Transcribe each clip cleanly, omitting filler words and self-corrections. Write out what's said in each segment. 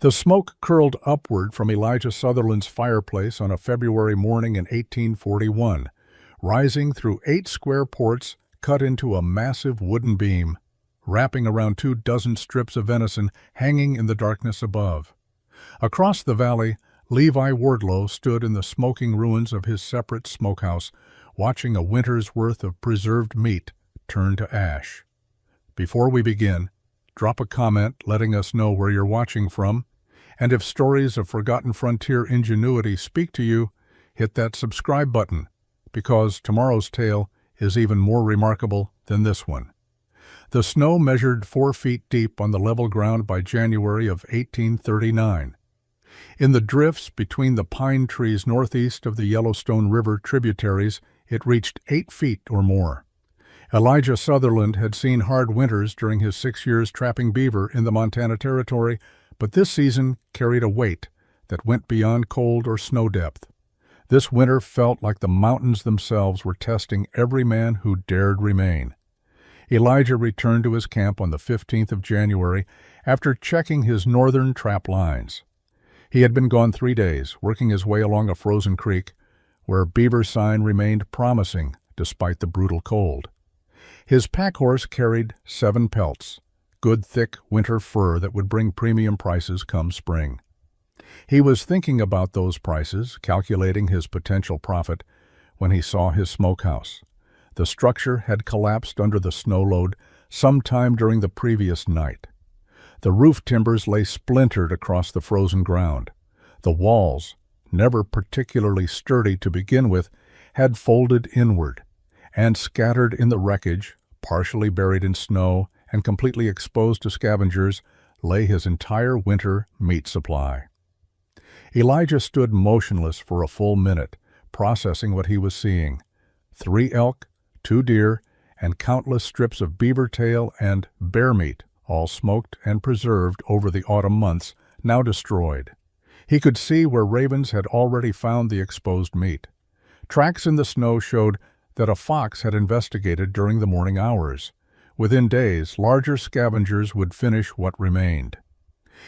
The smoke curled upward from Elijah Sutherland's fireplace on a February morning in 1841, rising through 8 square ports cut into a massive wooden beam, wrapping around 24 strips of venison hanging in the darkness above. Across the valley, Levi Wardlow stood in the smoking ruins of his separate smokehouse, watching a winter's worth of preserved meat turn to ash. Before we begin, drop a comment letting us know where you're watching from, and if stories of forgotten frontier ingenuity speak to you, hit that subscribe button, because tomorrow's tale is even more remarkable than this one. The snow measured 4 feet deep on the level ground by January of 1839. In the drifts between the pine trees northeast of the Yellowstone River tributaries, it reached 8 feet or more. Elijah Sutherland had seen hard winters during his 6 years trapping beaver in the Montana Territory, but this season carried a weight that went beyond cold or snow depth. This winter felt like the mountains themselves were testing every man who dared remain. Elijah returned to his camp on the 15th of January after checking his northern trap lines. He had been gone 3 days, working his way along a frozen creek, where beaver sign remained promising despite the brutal cold. His pack horse carried 7 pelts, good thick winter fur that would bring premium prices come spring. He was thinking about those prices, calculating his potential profit, when he saw his smokehouse. The structure had collapsed under the snow load sometime during the previous night. The roof timbers lay splintered across the frozen ground. The walls, never particularly sturdy to begin with, had folded inward, and scattered in the wreckage, partially buried in snow and completely exposed to scavengers, lay his entire winter meat supply. Elijah stood motionless for a full minute, processing what he was seeing. 3 elk, 2 deer, and countless strips of beaver tail and bear meat, all smoked and preserved over the autumn months, now destroyed. He could see where ravens had already found the exposed meat. Tracks in the snow showed that a fox had investigated during the morning hours. Within days, larger scavengers would finish what remained.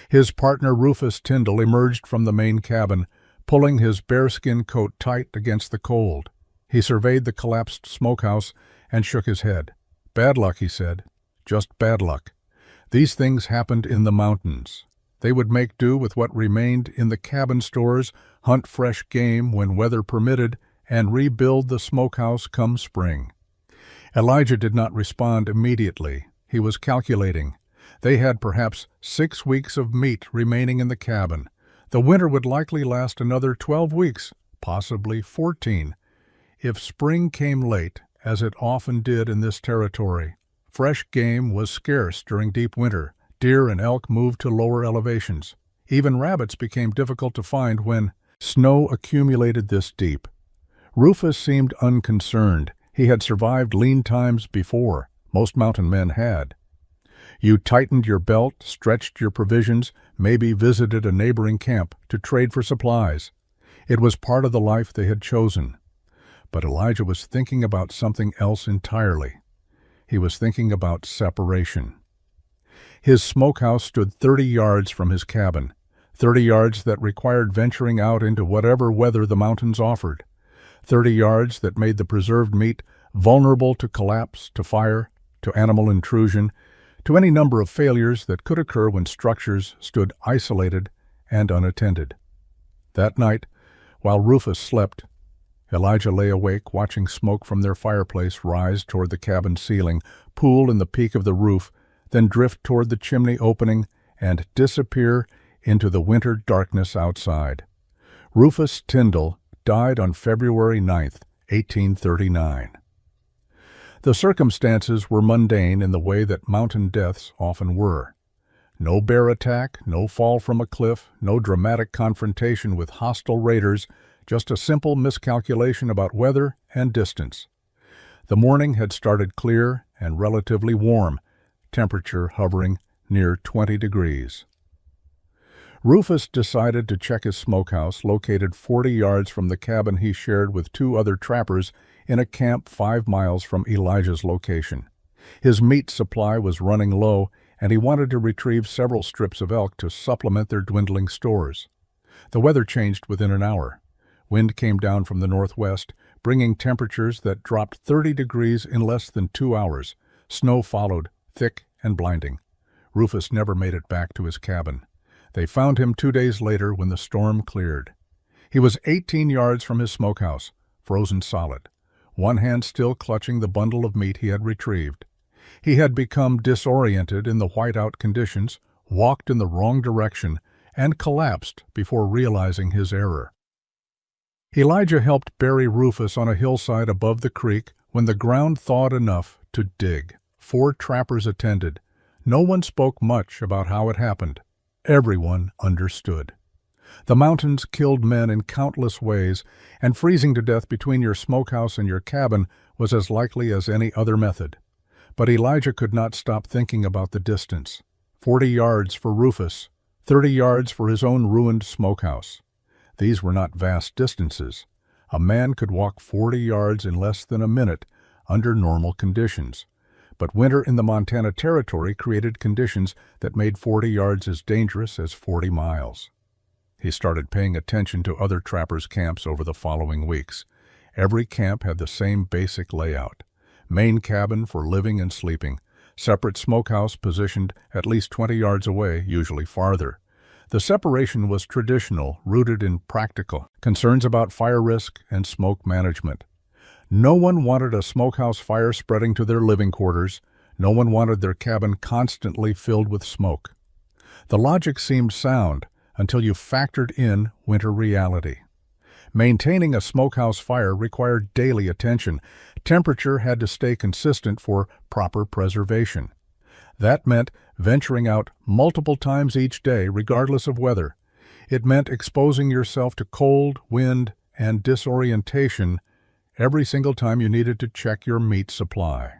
His partner Rufus Tyndall emerged from the main cabin, pulling his bearskin coat tight against the cold. He surveyed the collapsed smokehouse and shook his head. "Bad luck," he said. "Just bad luck. These things happened in the mountains. They would make do with what remained in the cabin stores, hunt fresh game when weather permitted, and rebuild the smokehouse come spring." Elijah did not respond immediately. He was calculating. They had perhaps 6 weeks of meat remaining in the cabin. The winter would likely last another 12 weeks, possibly 14. If spring came late, as it often did in this territory, fresh game was scarce during deep winter. Deer and elk moved to lower elevations. Even rabbits became difficult to find when snow accumulated this deep. Rufus seemed unconcerned. He had survived lean times before. Most mountain men had. You tightened your belt, stretched your provisions, maybe visited a neighboring camp to trade for supplies. It was part of the life they had chosen. But Elijah was thinking about something else entirely. He was thinking about separation. His smokehouse stood 30 yards from his cabin, 30 yards that required venturing out into whatever weather the mountains offered, 30 yards that made the preserved meat vulnerable to collapse, to fire, to animal intrusion, to any number of failures that could occur when structures stood isolated and unattended. That night, while Rufus slept, Elijah lay awake watching smoke from their fireplace rise toward the cabin ceiling, pool in the peak of the roof, then drift toward the chimney opening and disappear into the winter darkness outside. Rufus Tyndall died on February 9th, 1839. The circumstances were mundane in the way that mountain deaths often were. No bear attack, no fall from a cliff, no dramatic confrontation with hostile raiders, just a simple miscalculation about weather and distance. The morning had started clear and relatively warm, temperature hovering near 20 degrees. Rufus decided to check his smokehouse, located 40 yards from the cabin he shared with 2 other trappers in a camp 5 miles from Elijah's location. His meat supply was running low, and he wanted to retrieve several strips of elk to supplement their dwindling stores. The weather changed within an hour. Wind came down from the northwest, bringing temperatures that dropped 30 degrees in less than 2 hours. Snow followed, thick and blinding. Rufus never made it back to his cabin. They found him 2 days later when the storm cleared. He was 18 yards from his smokehouse, frozen solid, one hand still clutching the bundle of meat he had retrieved. He had become disoriented in the whiteout conditions, walked in the wrong direction, and collapsed before realizing his error. Elijah helped bury Rufus on a hillside above the creek when the ground thawed enough to dig. 4 trappers attended. No one spoke much about how it happened. Everyone understood. The mountains killed men in countless ways, and freezing to death between your smokehouse and your cabin was as likely as any other method. But Elijah could not stop thinking about the distance. 40 yards for Rufus, 30 yards for his own ruined smokehouse. These were not vast distances. A man could walk 40 yards in less than a minute under normal conditions. But winter in the Montana Territory created conditions that made 40 yards as dangerous as 40 miles. He started paying attention to other trappers' camps over the following weeks. Every camp had the same basic layout. Main cabin for living and sleeping. Separate smokehouse positioned at least 20 yards away, usually farther. The separation was traditional, rooted in practical concerns about fire risk and smoke management. No one wanted a smokehouse fire spreading to their living quarters. No one wanted their cabin constantly filled with smoke. The logic seemed sound until you factored in winter reality. Maintaining a smokehouse fire required daily attention. Temperature had to stay consistent for proper preservation. That meant venturing out multiple times each day, regardless of weather. It meant exposing yourself to cold, wind, and disorientation every single time you needed to check your meat supply.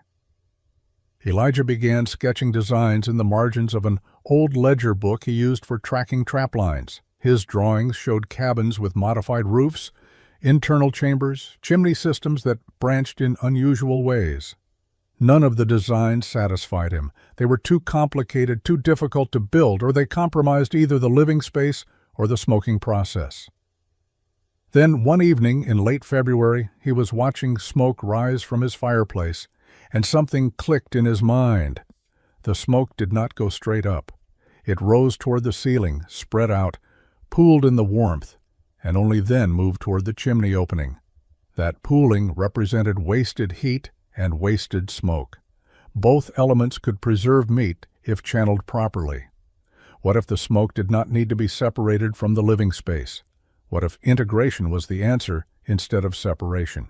Elijah began sketching designs in the margins of an old ledger book he used for tracking trap lines. His drawings showed cabins with modified roofs, internal chambers, chimney systems that branched in unusual ways. None of the designs satisfied him. They were too complicated, too difficult to build, or they compromised either the living space or the smoking process. Then, one evening in late February, he was watching smoke rise from his fireplace, and something clicked in his mind. The smoke did not go straight up. It rose toward the ceiling, spread out, pooled in the warmth, and only then moved toward the chimney opening. That pooling represented wasted heat and wasted smoke. Both elements could preserve meat if channeled properly. What if the smoke did not need to be separated from the living space? What if integration was the answer instead of separation?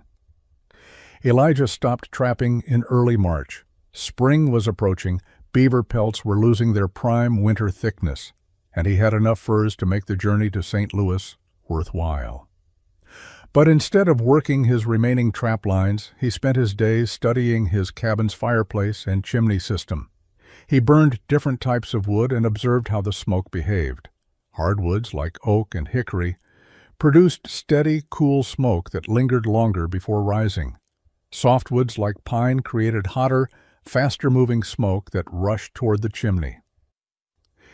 Elijah stopped trapping in early March. Spring was approaching, beaver pelts were losing their prime winter thickness, and he had enough furs to make the journey to St. Louis worthwhile. But instead of working his remaining trap lines, he spent his days studying his cabin's fireplace and chimney system. He burned different types of wood and observed how the smoke behaved. Hardwoods like oak and hickory produced steady, cool smoke that lingered longer before rising. Softwoods like pine created hotter, faster-moving smoke that rushed toward the chimney.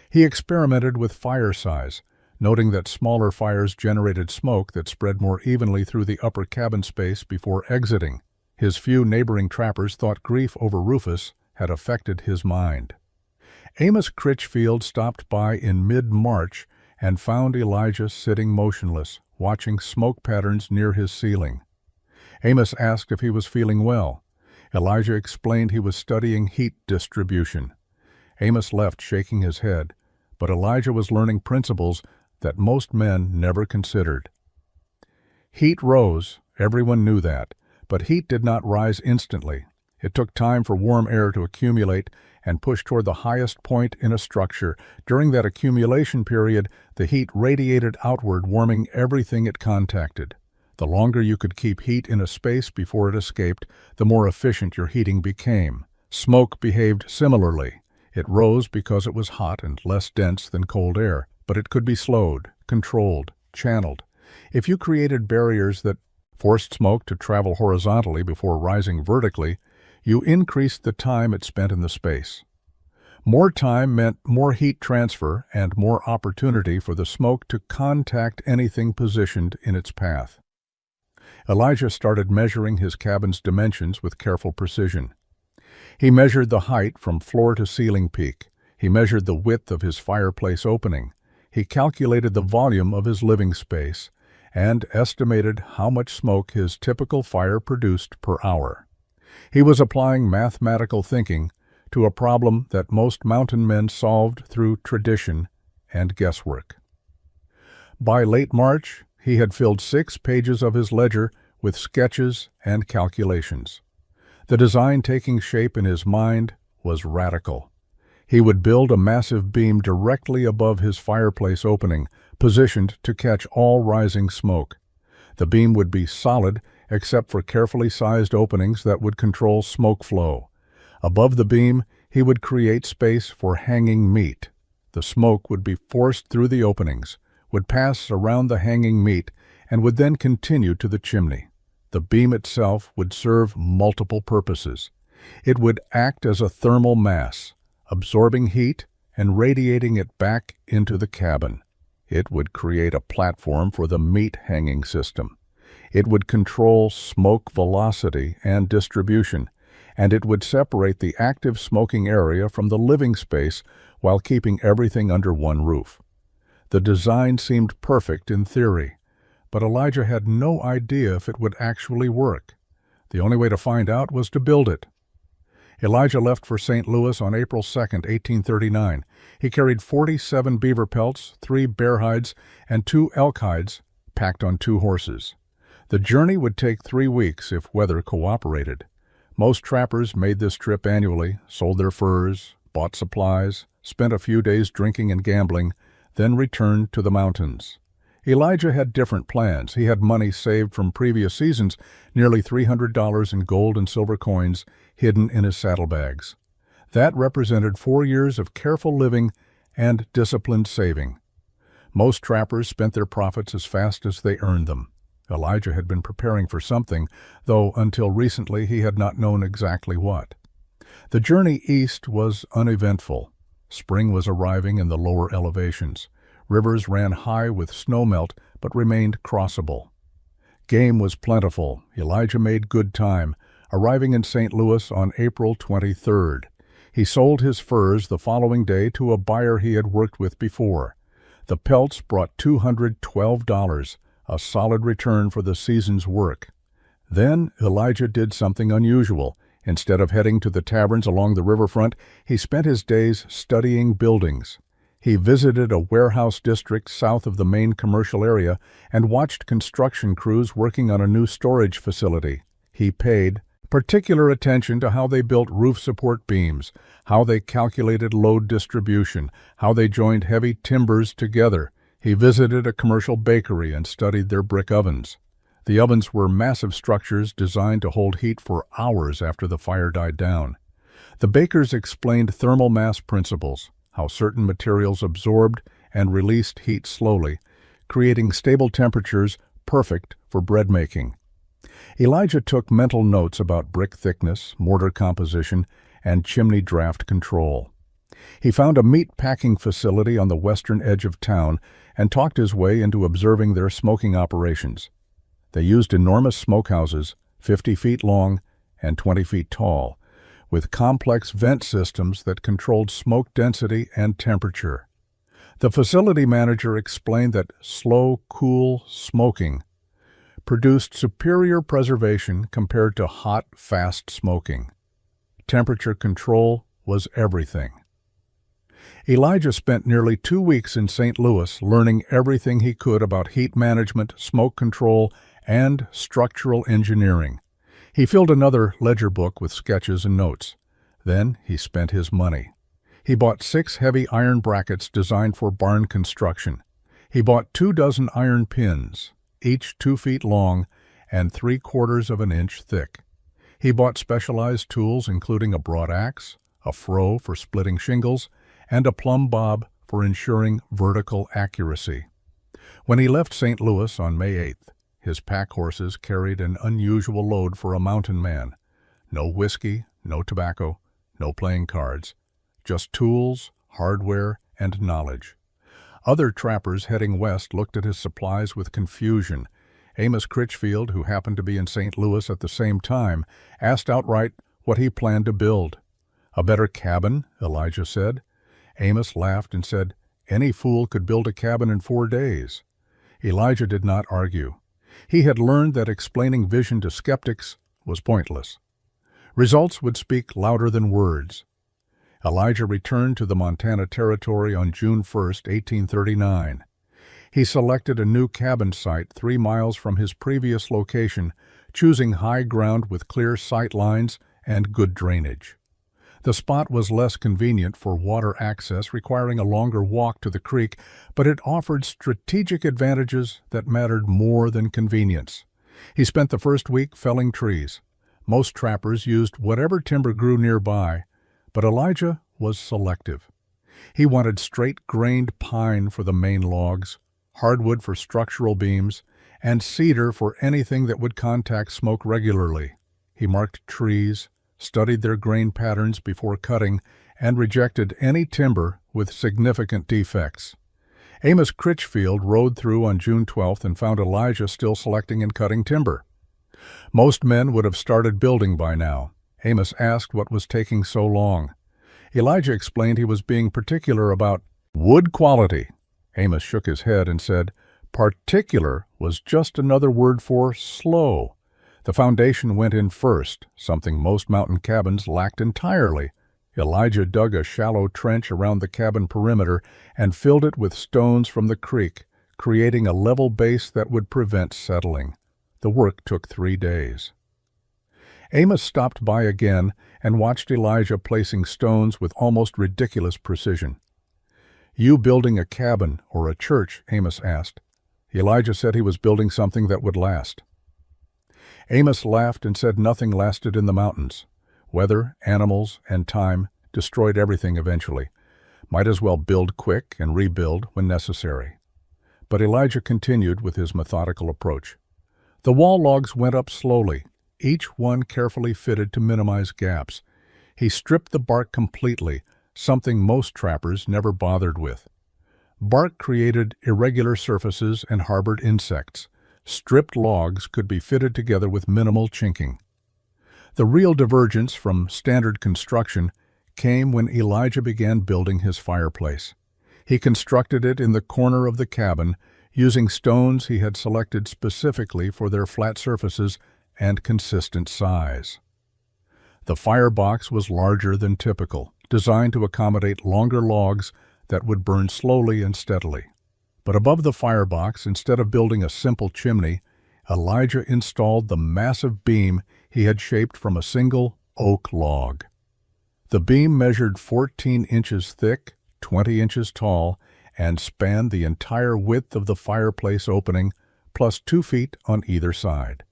He experimented with fire size, noting that smaller fires generated smoke that spread more evenly through the upper cabin space before exiting. His few neighboring trappers thought grief over Rufus had affected his mind. Amos Critchfield stopped by in mid-March and found Elijah sitting motionless, watching smoke patterns near his ceiling. Amos asked if he was feeling well. Elijah explained he was studying heat distribution. Amos left shaking his head, but Elijah was learning principles that most men never considered. Heat rose, everyone knew that, but heat did not rise instantly. It took time for warm air to accumulate and push toward the highest point in a structure. During that accumulation period, the heat radiated outward, warming everything it contacted. The longer you could keep heat in a space before it escaped, the more efficient your heating became. Smoke behaved similarly. It rose because it was hot and less dense than cold air, but it could be slowed, controlled, channeled. If you created barriers that forced smoke to travel horizontally before rising vertically, you increased the time it spent in the space. More time meant more heat transfer and more opportunity for the smoke to contact anything positioned in its path. Elijah started measuring his cabin's dimensions with careful precision. He measured the height from floor to ceiling peak. He measured the width of his fireplace opening. He calculated the volume of his living space and estimated how much smoke his typical fire produced per hour. He was applying mathematical thinking to a problem that most mountain men solved through tradition and guesswork. By late March, he had filled 6 pages of his ledger with sketches and calculations. The design taking shape in his mind was radical. He would build a massive beam directly above his fireplace opening, positioned to catch all rising smoke. The beam would be solid except for carefully sized openings that would control smoke flow. Above the beam, he would create space for hanging meat. The smoke would be forced through the openings, would pass around the hanging meat, and would then continue to the chimney. The beam itself would serve multiple purposes. It would act as a thermal mass, absorbing heat and radiating it back into the cabin. It would create a platform for the meat hanging system. It would control smoke velocity and distribution, and it would separate the active smoking area from the living space while keeping everything under one roof. The design seemed perfect in theory, but Elijah had no idea if it would actually work. The only way to find out was to build it. Elijah left for St. Louis on April 2, 1839. He carried 47 beaver pelts, 3 bear hides, and 2 elk hides packed on 2 horses. The journey would take 3 weeks if weather cooperated. Most trappers made this trip annually, sold their furs, bought supplies, spent a few days drinking and gambling, then returned to the mountains. Elijah had different plans. He had money saved from previous seasons, nearly $300 in gold and silver coins hidden in his saddlebags. That represented 4 years of careful living and disciplined saving. Most trappers spent their profits as fast as they earned them. Elijah had been preparing for something, though until recently he had not known exactly what. The journey east was uneventful. Spring was arriving in the lower elevations. Rivers ran high with snowmelt but remained crossable. Game was plentiful. Elijah made good time, arriving in St. Louis on April 23rd. He sold his furs the following day to a buyer he had worked with before. The pelts brought $212, a solid return for the season's work. Then Elijah did something unusual. Instead of heading to the taverns along the riverfront, he spent his days studying buildings. He visited a warehouse district south of the main commercial area and watched construction crews working on a new storage facility. He paid particular attention to how they built roof support beams, how they calculated load distribution, how they joined heavy timbers together. He visited a commercial bakery and studied their brick ovens. The ovens were massive structures designed to hold heat for hours after the fire died down. The bakers explained thermal mass principles, how certain materials absorbed and released heat slowly, creating stable temperatures perfect for bread making. Elijah took mental notes about brick thickness, mortar composition, and chimney draft control. He found a meat packing facility on the western edge of town and talked his way into observing their smoking operations. They used enormous smokehouses, 50 feet long and 20 feet tall, with complex vent systems that controlled smoke density and temperature. The facility manager explained that slow, cool smoking produced superior preservation compared to hot, fast smoking. Temperature control was everything. Elijah spent nearly 2 weeks in St. Louis learning everything he could about heat management, smoke control, and structural engineering. He filled another ledger book with sketches and notes. Then he spent his money. He bought 6 heavy iron brackets designed for barn construction. He bought 24 iron pins, each 2 feet long and 3/4 of an inch thick. He bought specialized tools including a broad axe, a froe for splitting shingles, and a plumb bob for ensuring vertical accuracy. When he left St. Louis on May 8th, his pack horses carried an unusual load for a mountain man. No whiskey, no tobacco, no playing cards, just tools, hardware, and knowledge. Other trappers heading west looked at his supplies with confusion. Amos Critchfield, who happened to be in St. Louis at the same time, asked outright what he planned to build. "A better cabin," Elijah said. Amos laughed and said, "Any fool could build a cabin in 4 days." Elijah did not argue. He had learned that explaining vision to skeptics was pointless. Results would speak louder than words. Elijah returned to the Montana Territory on June 1, 1839. He selected a new cabin site 3 miles from his previous location, choosing high ground with clear sight lines and good drainage. The spot was less convenient for water access, requiring a longer walk to the creek, but it offered strategic advantages that mattered more than convenience. He spent the first week felling trees. Most trappers used whatever timber grew nearby, but Elijah was selective. He wanted straight-grained pine for the main logs, hardwood for structural beams, and cedar for anything that would contact smoke regularly. He marked trees, studied their grain patterns before cutting, and rejected any timber with significant defects. Amos Critchfield rode through on June 12th and found Elijah still selecting and cutting timber. Most men would have started building by now. Amos asked what was taking so long. Elijah explained he was being particular about wood quality. Amos shook his head and said, "Particular was just another word for slow." The foundation went in first, something most mountain cabins lacked entirely. Elijah dug a shallow trench around the cabin perimeter and filled it with stones from the creek, creating a level base that would prevent settling. The work took 3 days. Amos stopped by again and watched Elijah placing stones with almost ridiculous precision. "You building a cabin or a church?" Amos asked. Elijah said he was building something that would last. Amos laughed and said nothing lasted in the mountains. Weather, animals, and time destroyed everything eventually. Might as well build quick and rebuild when necessary. But Elijah continued with his methodical approach. The wall logs went up slowly, each one carefully fitted to minimize gaps. He stripped the bark completely, something most trappers never bothered with. Bark created irregular surfaces and harbored insects. Stripped logs could be fitted together with minimal chinking. The real divergence from standard construction came when Elijah began building his fireplace. He constructed it in the corner of the cabin, using stones he had selected specifically for their flat surfaces and consistent size. The firebox was larger than typical, designed to accommodate longer logs that would burn slowly and steadily. But above the firebox, instead of building a simple chimney, Elijah installed the massive beam he had shaped from a single oak log. The beam measured 14 inches thick, 20 inches tall, and spanned the entire width of the fireplace opening, plus 2 feet on either side.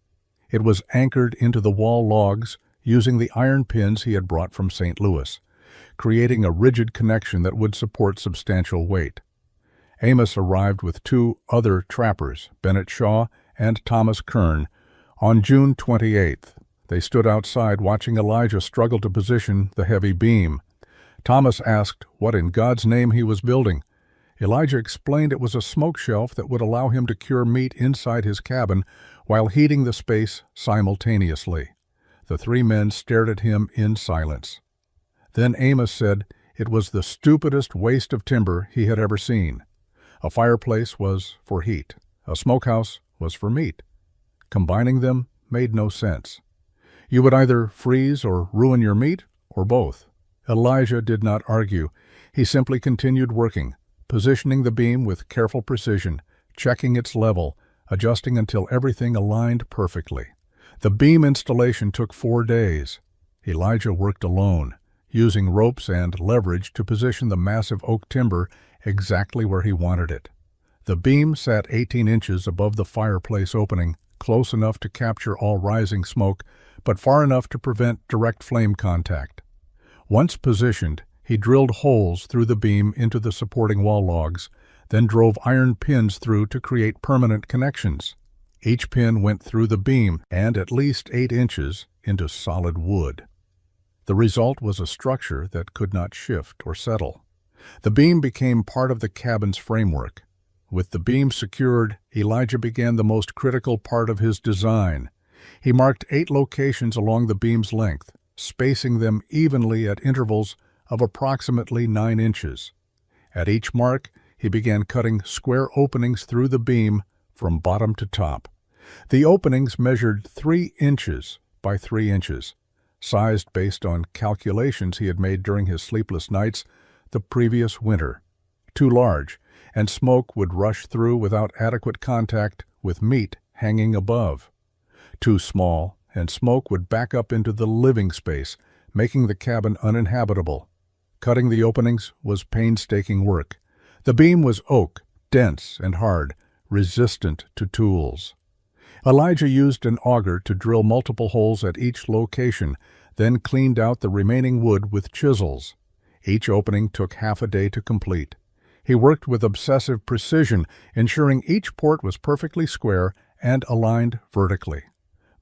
It was anchored into the wall logs using the iron pins he had brought from St. Louis, creating a rigid connection that would support substantial weight. Amos arrived with 2 other trappers, Bennett Shaw and Thomas Kern, on June 28th. They stood outside watching Elijah struggle to position the heavy beam. Thomas asked what in God's name he was building. Elijah explained it was a smoke shelf that would allow him to cure meat inside his cabin while heating the space simultaneously. The 3 men stared at him in silence. Then Amos said it was the stupidest waste of timber he had ever seen. A fireplace was for heat. A smokehouse was for meat. Combining them made no sense. You would either freeze or ruin your meat, or both. Elijah did not argue. He simply continued working, positioning the beam with careful precision, checking its level, adjusting until everything aligned perfectly. The beam installation took 4 days. Elijah worked alone, using ropes and leverage to position the massive oak timber exactly where he wanted it. The beam sat 18 inches above the fireplace opening, close enough to capture all rising smoke, but far enough to prevent direct flame contact. Once positioned, he drilled holes through the beam into the supporting wall logs, then drove iron pins through to create permanent connections. Each pin went through the beam and at least 8 inches into solid wood. The result was a structure that could not shift or settle. The beam became part of the cabin's framework. With the beam secured, Elijah began the most critical part of his design. He marked 8 locations along the beam's length, spacing them evenly at intervals of approximately 9 inches. At each mark, he began cutting square openings through the beam from bottom to top. The openings measured 3 inches by 3 inches, sized based on calculations he had made during his sleepless nights the previous winter. Too large, and smoke would rush through without adequate contact with meat hanging above. Too small, and smoke would back up into the living space, making the cabin uninhabitable. Cutting the openings was painstaking work. The beam was oak, dense and hard, resistant to tools. Elijah used an auger to drill multiple holes at each location, then cleaned out the remaining wood with chisels. Each opening took half a day to complete. He worked with obsessive precision, ensuring each port was perfectly square and aligned vertically.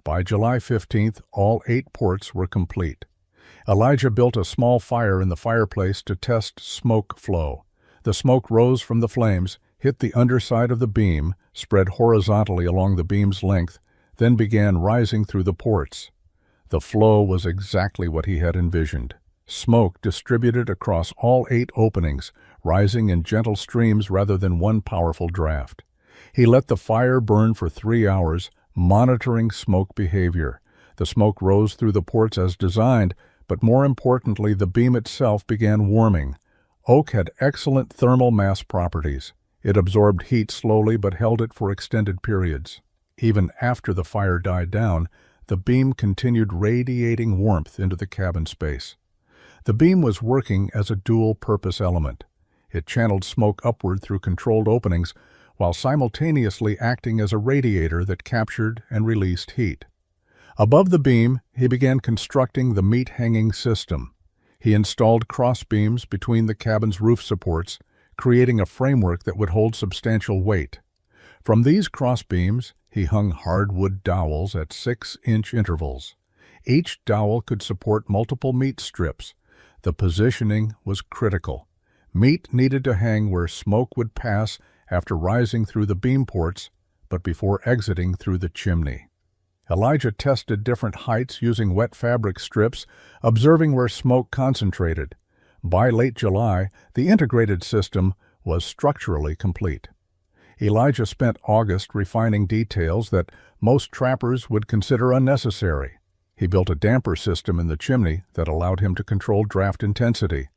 By July 15th, all 8 ports were complete. Elijah built a small fire in the fireplace to test smoke flow. The smoke rose from the flames, hit the underside of the beam, spread horizontally along the beam's length, then began rising through the ports. The flow was exactly what he had envisioned. Smoke distributed across all 8 openings, rising in gentle streams rather than one powerful draft. He let the fire burn for 3 hours, monitoring smoke behavior. The smoke rose through the ports as designed, but more importantly, the beam itself began warming. Oak had excellent thermal mass properties. It absorbed heat slowly but held it for extended periods. Even after the fire died down, the beam continued radiating warmth into the cabin space. The beam was working as a dual-purpose element. It channeled smoke upward through controlled openings, while simultaneously acting as a radiator that captured and released heat. Above the beam, he began constructing the meat-hanging system. He installed cross-beams between the cabin's roof supports, creating a framework that would hold substantial weight. From these cross-beams, he hung hardwood dowels at 6-inch intervals. Each dowel could support multiple meat strips. The positioning was critical. Meat needed to hang where smoke would pass after rising through the beam ports, but before exiting through the chimney. Elijah tested different heights using wet fabric strips, observing where smoke concentrated. By late July, the integrated system was structurally complete. Elijah spent August refining details that most trappers would consider unnecessary. He built a damper system in the chimney that allowed him to control draft intensity.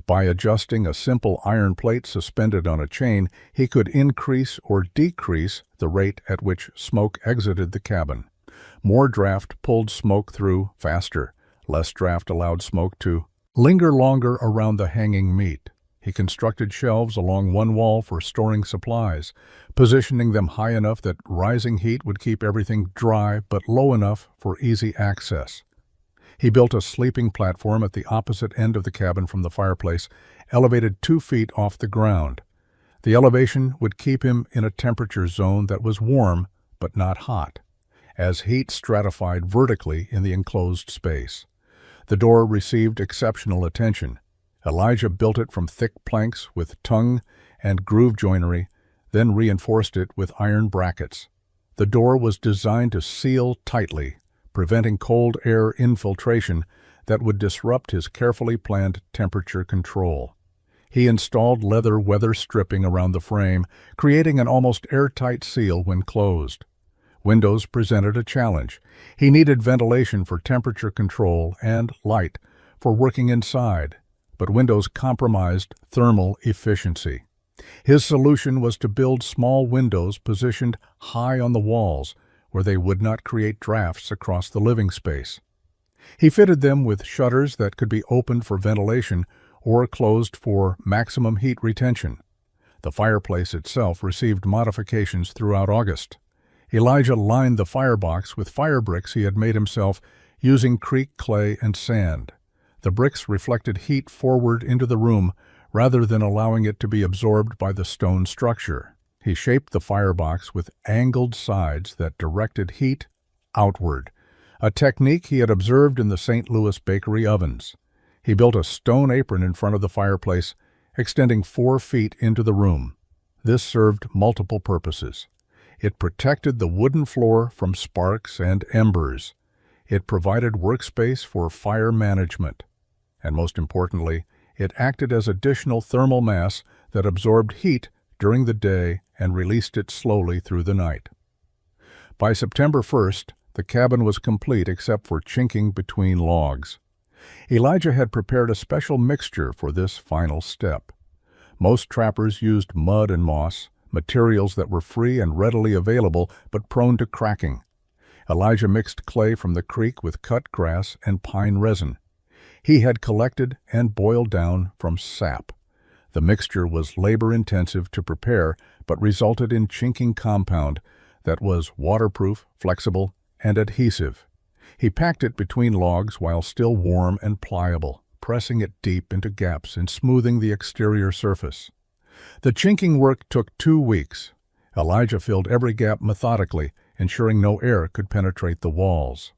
By adjusting a simple iron plate suspended on a chain, he could increase or decrease the rate at which smoke exited the cabin. More draft pulled smoke through faster. Less draft allowed smoke to linger longer around the hanging meat. He constructed shelves along one wall for storing supplies, positioning them high enough that rising heat would keep everything dry but low enough for easy access. He built a sleeping platform at the opposite end of the cabin from the fireplace, elevated 2 feet off the ground. The elevation would keep him in a temperature zone that was warm but not hot, as heat stratified vertically in the enclosed space. The door received exceptional attention. Elijah built it from thick planks with tongue and groove joinery, then reinforced it with iron brackets. The door was designed to seal tightly, preventing cold air infiltration that would disrupt his carefully planned temperature control. He installed leather weather stripping around the frame, creating an almost airtight seal when closed. Windows presented a challenge. He needed ventilation for temperature control and light for working inside, but windows compromised thermal efficiency. His solution was to build small windows positioned high on the walls, where they would not create drafts across the living space. He fitted them with shutters that could be opened for ventilation or closed for maximum heat retention. The fireplace itself received modifications throughout August. Elijah lined the firebox with fire bricks he had made himself using creek clay and sand. The bricks reflected heat forward into the room rather than allowing it to be absorbed by the stone structure. He shaped the firebox with angled sides that directed heat outward. a technique he had observed in the St. Louis bakery ovens. He built a stone apron in front of the fireplace, extending 4 feet into the room. This served multiple purposes. It protected the wooden floor from sparks and embers. It provided workspace for fire management. And most importantly, it acted as additional thermal mass that absorbed heat during the day and released it slowly through the night. By September 1st, the cabin was complete except for chinking between logs. Elijah had prepared a special mixture for this final step. Most trappers used mud and moss, materials that were free and readily available but prone to cracking. Elijah mixed clay from the creek with cut grass and pine resin. He had collected and boiled down from sap. The mixture was labor-intensive to prepare, but resulted in chinking compound that was waterproof, flexible, and adhesive. He packed it between logs while still warm and pliable, pressing it deep into gaps and smoothing the exterior surface. The chinking work took 2 weeks. Elijah filled every gap methodically, ensuring no air could penetrate the walls.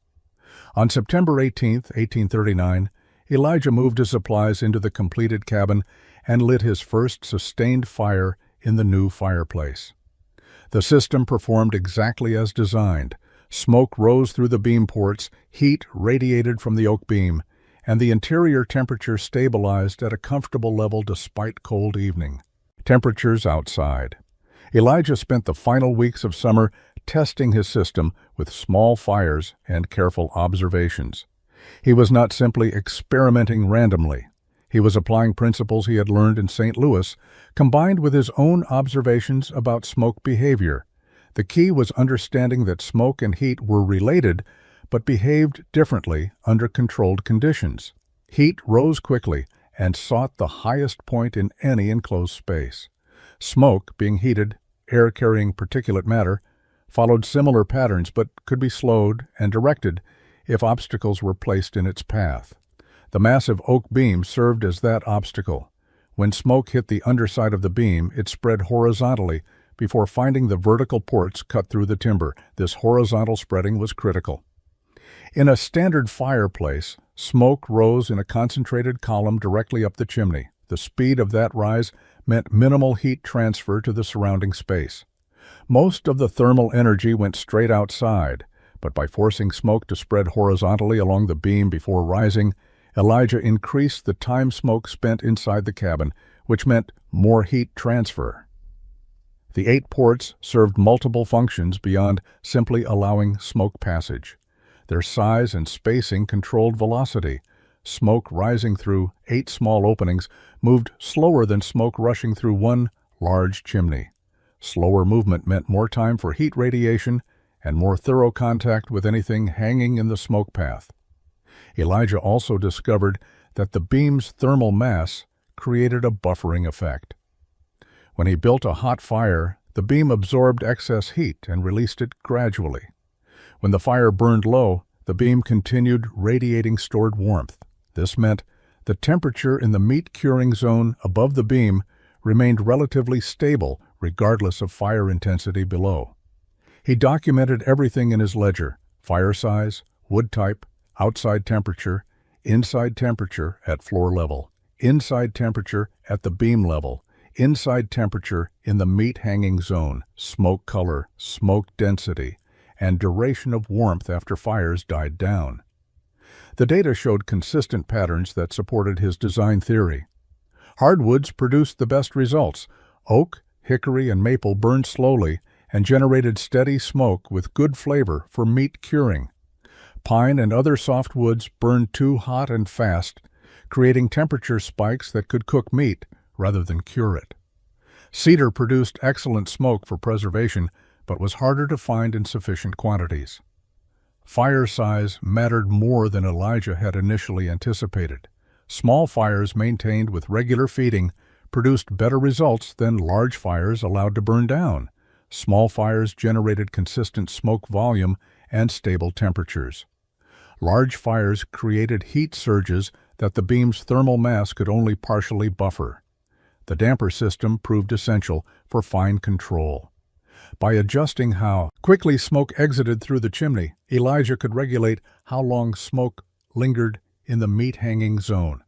On September 18, 1839, Elijah moved his supplies into the completed cabin and lit his first sustained fire in the new fireplace. The system performed exactly as designed. Smoke rose through the beam ports, heat radiated from the oak beam, and the interior temperature stabilized at a comfortable level despite cold evening. Temperatures outside. Elijah spent the final weeks of summer testing his system with small fires and careful observations. He was not simply experimenting randomly. He was applying principles he had learned in St. Louis, combined with his own observations about smoke behavior. The key was understanding that smoke and heat were related, but behaved differently under controlled conditions. Heat rose quickly and sought the highest point in any enclosed space. Smoke, being heated, air carrying particulate matter, followed similar patterns but could be slowed and directed if obstacles were placed in its path. The massive oak beam served as that obstacle. When smoke hit the underside of the beam, it spread horizontally before finding the vertical ports cut through the timber. This horizontal spreading was critical. In a standard fireplace, smoke rose in a concentrated column directly up the chimney. The speed of that rise meant minimal heat transfer to the surrounding space. Most of the thermal energy went straight outside, but by forcing smoke to spread horizontally along the beam before rising, Elijah increased the time smoke spent inside the cabin, which meant more heat transfer. The 8 ports served multiple functions beyond simply allowing smoke passage. Their size and spacing controlled velocity. Smoke rising through 8 small openings moved slower than smoke rushing through one large chimney. Slower movement meant more time for heat radiation and more thorough contact with anything hanging in the smoke path. Elijah also discovered that the beam's thermal mass created a buffering effect. When he built a hot fire, the beam absorbed excess heat and released it gradually. When the fire burned low, the beam continued radiating stored warmth. This meant the temperature in the meat curing zone above the beam remained relatively stable regardless of fire intensity below. He documented everything in his ledger: fire size, wood type, outside temperature, inside temperature at floor level, inside temperature at the beam level, inside temperature in the meat hanging zone, smoke color, smoke density, and duration of warmth after fires died down. The data showed consistent patterns that supported his design theory. Hardwoods produced the best results. Oak, hickory, and maple burned slowly and generated steady smoke with good flavor for meat curing. Pine and other soft woods burned too hot and fast, creating temperature spikes that could cook meat rather than cure it. Cedar produced excellent smoke for preservation, but was harder to find in sufficient quantities. Fire size mattered more than Elijah had initially anticipated. Small fires maintained with regular feeding produced better results than large fires allowed to burn down. Small fires generated consistent smoke volume and stable temperatures. Large fires created heat surges that the beam's thermal mass could only partially buffer. The damper system proved essential for fine control. By adjusting how quickly smoke exited through the chimney, Elijah could regulate how long smoke lingered in the meat-hanging zone.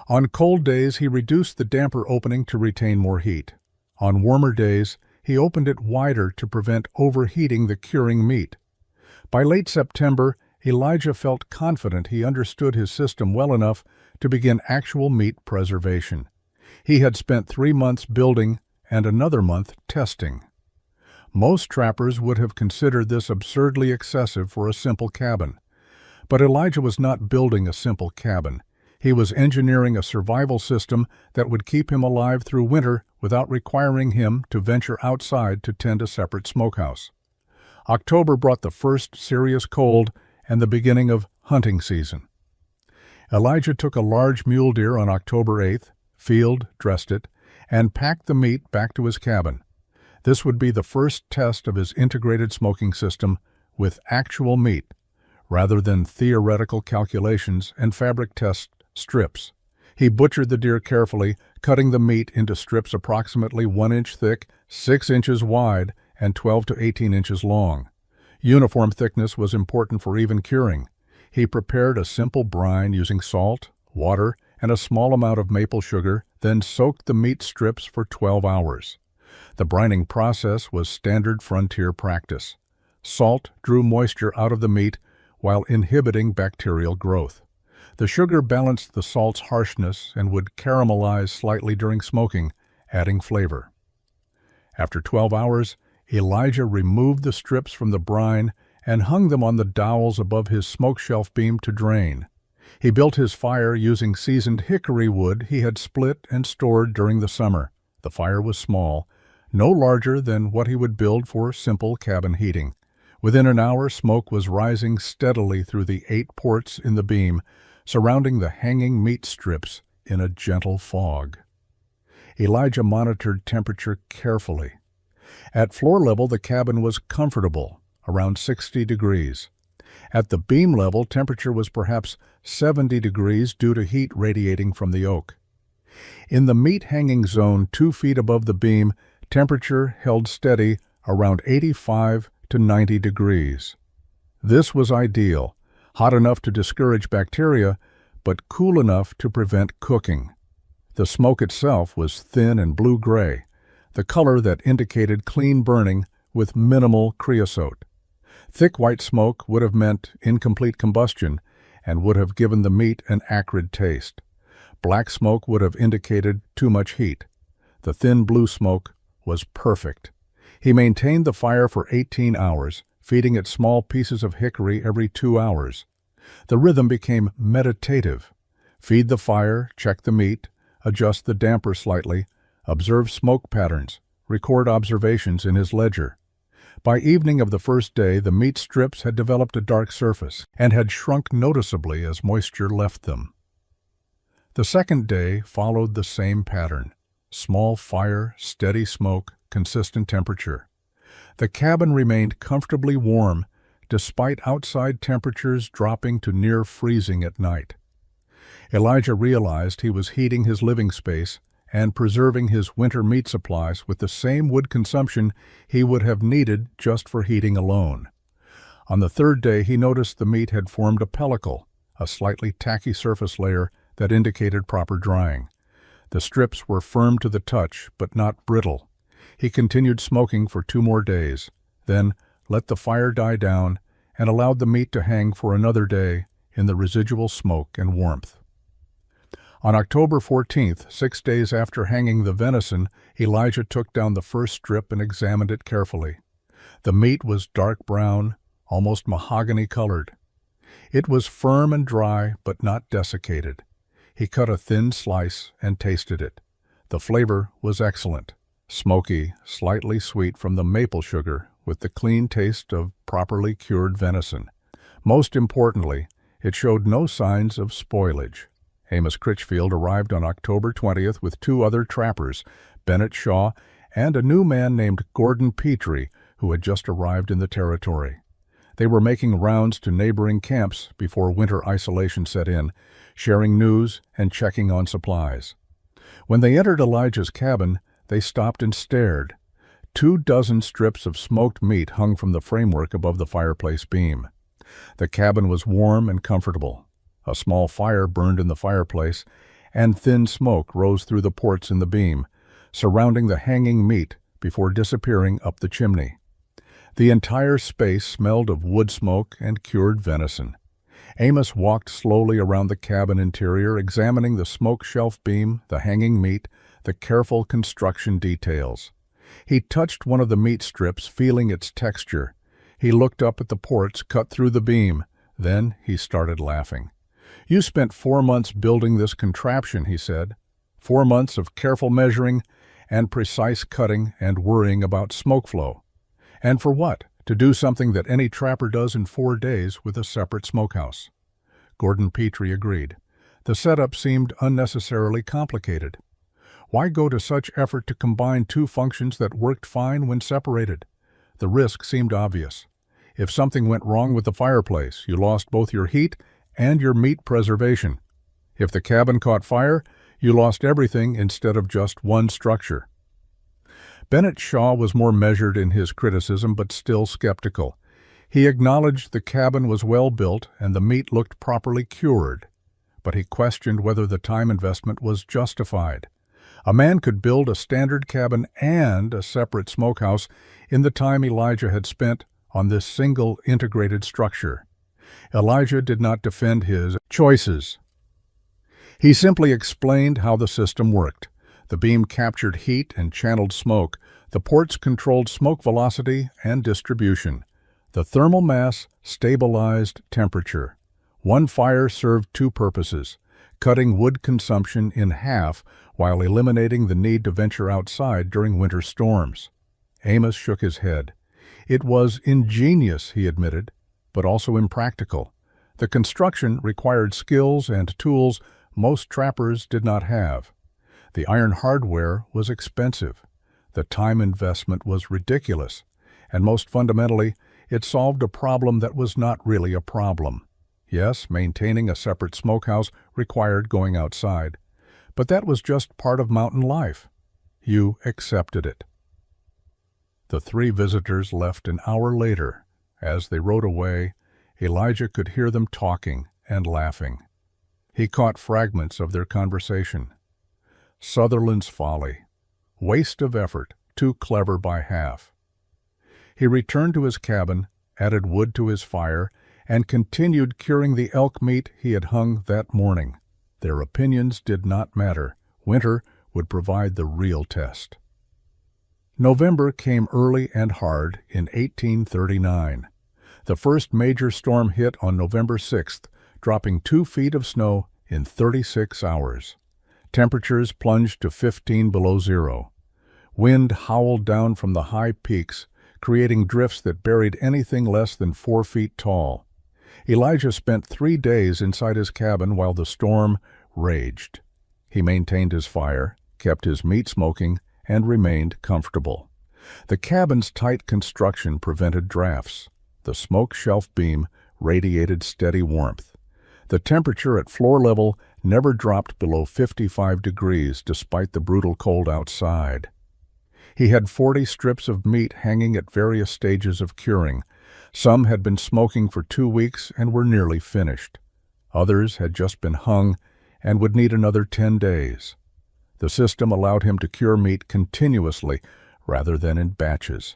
On cold days, he reduced the damper opening to retain more heat. On warmer days, he opened it wider to prevent overheating the curing meat. By late September, Elijah felt confident he understood his system well enough to begin actual meat preservation. He had spent 3 months building and another month testing. Most trappers would have considered this absurdly excessive for a simple cabin. But Elijah was not building a simple cabin. He was engineering a survival system that would keep him alive through winter without requiring him to venture outside to tend a separate smokehouse. October brought the first serious cold and the beginning of hunting season. Elijah took a large mule deer on October 8th, field dressed it, and packed the meat back to his cabin. This would be the first test of his integrated smoking system with actual meat, rather than theoretical calculations and fabric test strips. He butchered the deer carefully, cutting the meat into strips approximately 1 inch thick, 6 inches wide, and 12 to 18 inches long. Uniform thickness was important for even curing. He prepared a simple brine using salt, water, and a small amount of maple sugar, then soaked the meat strips for 12 hours. The brining process was standard frontier practice. Salt drew moisture out of the meat while inhibiting bacterial growth. The sugar balanced the salt's harshness and would caramelize slightly during smoking, adding flavor. After 12 hours, Elijah removed the strips from the brine and hung them on the dowels above his smoke shelf beam to drain. He built his fire using seasoned hickory wood he had split and stored during the summer. The fire was small, no larger than what he would build for simple cabin heating. Within an hour, smoke was rising steadily through the 8 ports in the beam, surrounding the hanging meat strips in a gentle fog. Elijah monitored temperature carefully. At floor level, the cabin was comfortable, around 60 degrees. At the beam level, temperature was perhaps 70 degrees due to heat radiating from the oak. In the meat-hanging zone 2 feet above the beam, temperature held steady around 85 to 90 degrees. This was ideal, hot enough to discourage bacteria, but cool enough to prevent cooking. The smoke itself was thin and blue-gray, the color that indicated clean burning with minimal creosote. Thick white smoke would have meant incomplete combustion and would have given the meat an acrid taste. Black smoke would have indicated too much heat. The thin blue smoke was perfect. He maintained the fire for 18 hours, feeding it small pieces of hickory every 2 hours. The rhythm became meditative. Feed the fire, check the meat, adjust the damper slightly, observe smoke patterns, record observations in his ledger. By evening of the first day, the meat strips had developed a dark surface and had shrunk noticeably as moisture left them. The second day followed the same pattern. Small fire, steady smoke, consistent temperature. The cabin remained comfortably warm, despite outside temperatures dropping to near freezing at night. Elijah realized he was heating his living space and preserving his winter meat supplies with the same wood consumption he would have needed just for heating alone. On the third day, he noticed the meat had formed a pellicle, a slightly tacky surface layer that indicated proper drying. The strips were firm to the touch, but not brittle. He continued smoking for 2 more days, then let the fire die down and allowed the meat to hang for another day in the residual smoke and warmth. On October 14th, 6 days after hanging the venison, Elijah took down the first strip and examined it carefully. The meat was dark brown, almost mahogany-colored. It was firm and dry, but not desiccated. He cut a thin slice and tasted it. The flavor was excellent, smoky, slightly sweet from the maple sugar, with the clean taste of properly cured venison. Most importantly, it showed no signs of spoilage. Amos Critchfield arrived on October 20th with 2 other trappers, Bennett Shaw and a new man named Gordon Petrie, who had just arrived in the territory. They were making rounds to neighboring camps before winter isolation set in, sharing news and checking on supplies. When they entered Elijah's cabin, they stopped and stared. 24 strips of smoked meat hung from the framework above the fireplace beam. The cabin was warm and comfortable. A small fire burned in the fireplace, and thin smoke rose through the ports in the beam, surrounding the hanging meat before disappearing up the chimney. The entire space smelled of wood smoke and cured venison. Amos walked slowly around the cabin interior, examining the smoke shelf beam, the hanging meat, the careful construction details. He touched one of the meat strips, feeling its texture. He looked up at the ports cut through the beam. Then he started laughing. "You spent 4 months building this contraption," he said. 4 months of careful measuring and precise cutting and worrying about smoke flow. And for what? To do something that any trapper does in 4 days with a separate smokehouse. Gordon Petrie agreed. The setup seemed unnecessarily complicated. Why go to such effort to combine 2 functions that worked fine when separated? The risk seemed obvious. If something went wrong with the fireplace, you lost both your heat and your meat preservation. If the cabin caught fire, you lost everything instead of just one structure. Bennett Shaw was more measured in his criticism, but still skeptical. He acknowledged the cabin was well built and the meat looked properly cured, but he questioned whether the time investment was justified. A man could build a standard cabin and a separate smokehouse in the time Elijah had spent on this single integrated structure. Elijah did not defend his choices. He simply explained how the system worked. The beam captured heat and channeled smoke. The ports controlled smoke velocity and distribution. The thermal mass stabilized temperature. One fire served 2 purposes: cutting wood consumption in half while eliminating the need to venture outside during winter storms. Amos shook his head. It was ingenious, he admitted, but also impractical. The construction required skills and tools most trappers did not have. The iron hardware was expensive. The time investment was ridiculous. And most fundamentally, it solved a problem that was not really a problem. Yes, maintaining a separate smokehouse required going outside, but that was just part of mountain life. You accepted it. The 3 visitors left an hour later. As they rode away, Elijah could hear them talking and laughing. He caught fragments of their conversation. Sutherland's folly. Waste of effort, too clever by half. He returned to his cabin, added wood to his fire, and continued curing the elk meat he had hung that morning. Their opinions did not matter. Winter would provide the real test. November came early and hard in 1839. The first major storm hit on November 6th, dropping 2 feet of snow in 36 hours. Temperatures plunged to 15 below zero. Wind howled down from the high peaks, creating drifts that buried anything less than 4 feet tall. Elijah spent 3 days inside his cabin while the storm raged. He maintained his fire, kept his meat smoking, and remained comfortable. The cabin's tight construction prevented drafts. The smoke shelf beam radiated steady warmth. The temperature at floor level never dropped below 55 degrees despite the brutal cold outside. He had 40 strips of meat hanging at various stages of curing. Some had been smoking for 2 weeks and were nearly finished. Others had just been hung and would need another 10 days. The system allowed him to cure meat continuously rather than in batches.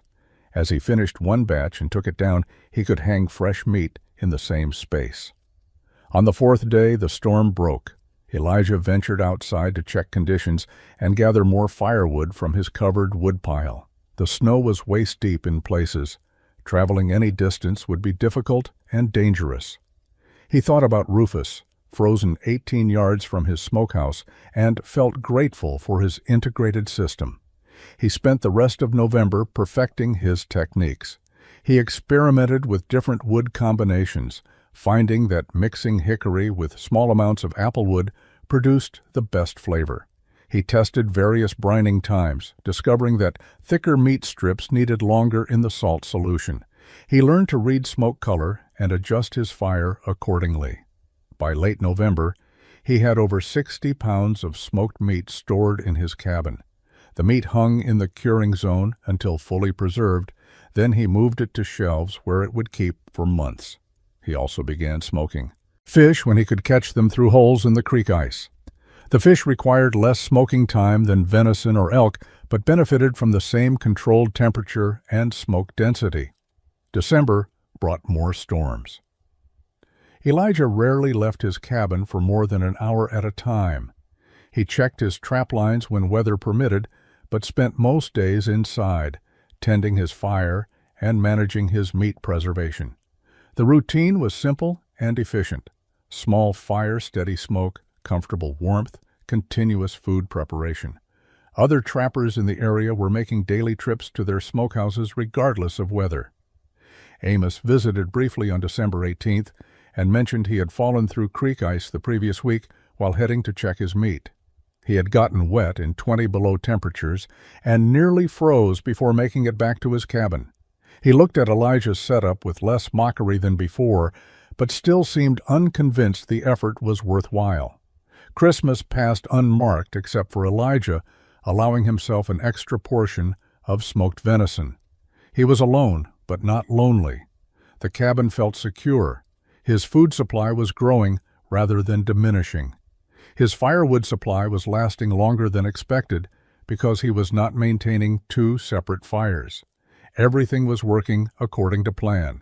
As he finished one batch and took it down, he could hang fresh meat in the same space. On the 4th day, the storm broke. Elijah ventured outside to check conditions and gather more firewood from his covered woodpile. The snow was waist-deep in places. Traveling any distance would be difficult and dangerous. He thought about Rufus, frozen 18 yards from his smokehouse, and felt grateful for his integrated system. He spent the rest of November perfecting his techniques. He experimented with different wood combinations, finding that mixing hickory with small amounts of applewood produced the best flavor. He tested various brining times, discovering that thicker meat strips needed longer in the salt solution. He learned to read smoke color and adjust his fire accordingly. By late November, he had over 60 pounds of smoked meat stored in his cabin. The meat hung in the curing zone until fully preserved, then he moved it to shelves where it would keep for months. He also began smoking fish when he could catch them through holes in the creek ice. The fish required less smoking time than venison or elk, but benefited from the same controlled temperature and smoke density. December brought more storms. Elijah rarely left his cabin for more than an hour at a time. He checked his trap lines when weather permitted, but spent most days inside, tending his fire and managing his meat preservation. The routine was simple and efficient. Small fire, steady smoke, comfortable warmth, continuous food preparation. Other trappers in the area were making daily trips to their smokehouses regardless of weather. Amos visited briefly on December 18th and mentioned he had fallen through creek ice the previous week while heading to check his meat. He had gotten wet in 20 below temperatures and nearly froze before making it back to his cabin. He looked at Elijah's setup with less mockery than before, but still seemed unconvinced the effort was worthwhile. Christmas passed unmarked except for Elijah, allowing himself an extra portion of smoked venison. He was alone, but not lonely. The cabin felt secure. His food supply was growing rather than diminishing. His firewood supply was lasting longer than expected because he was not maintaining two separate fires. Everything was working according to plan.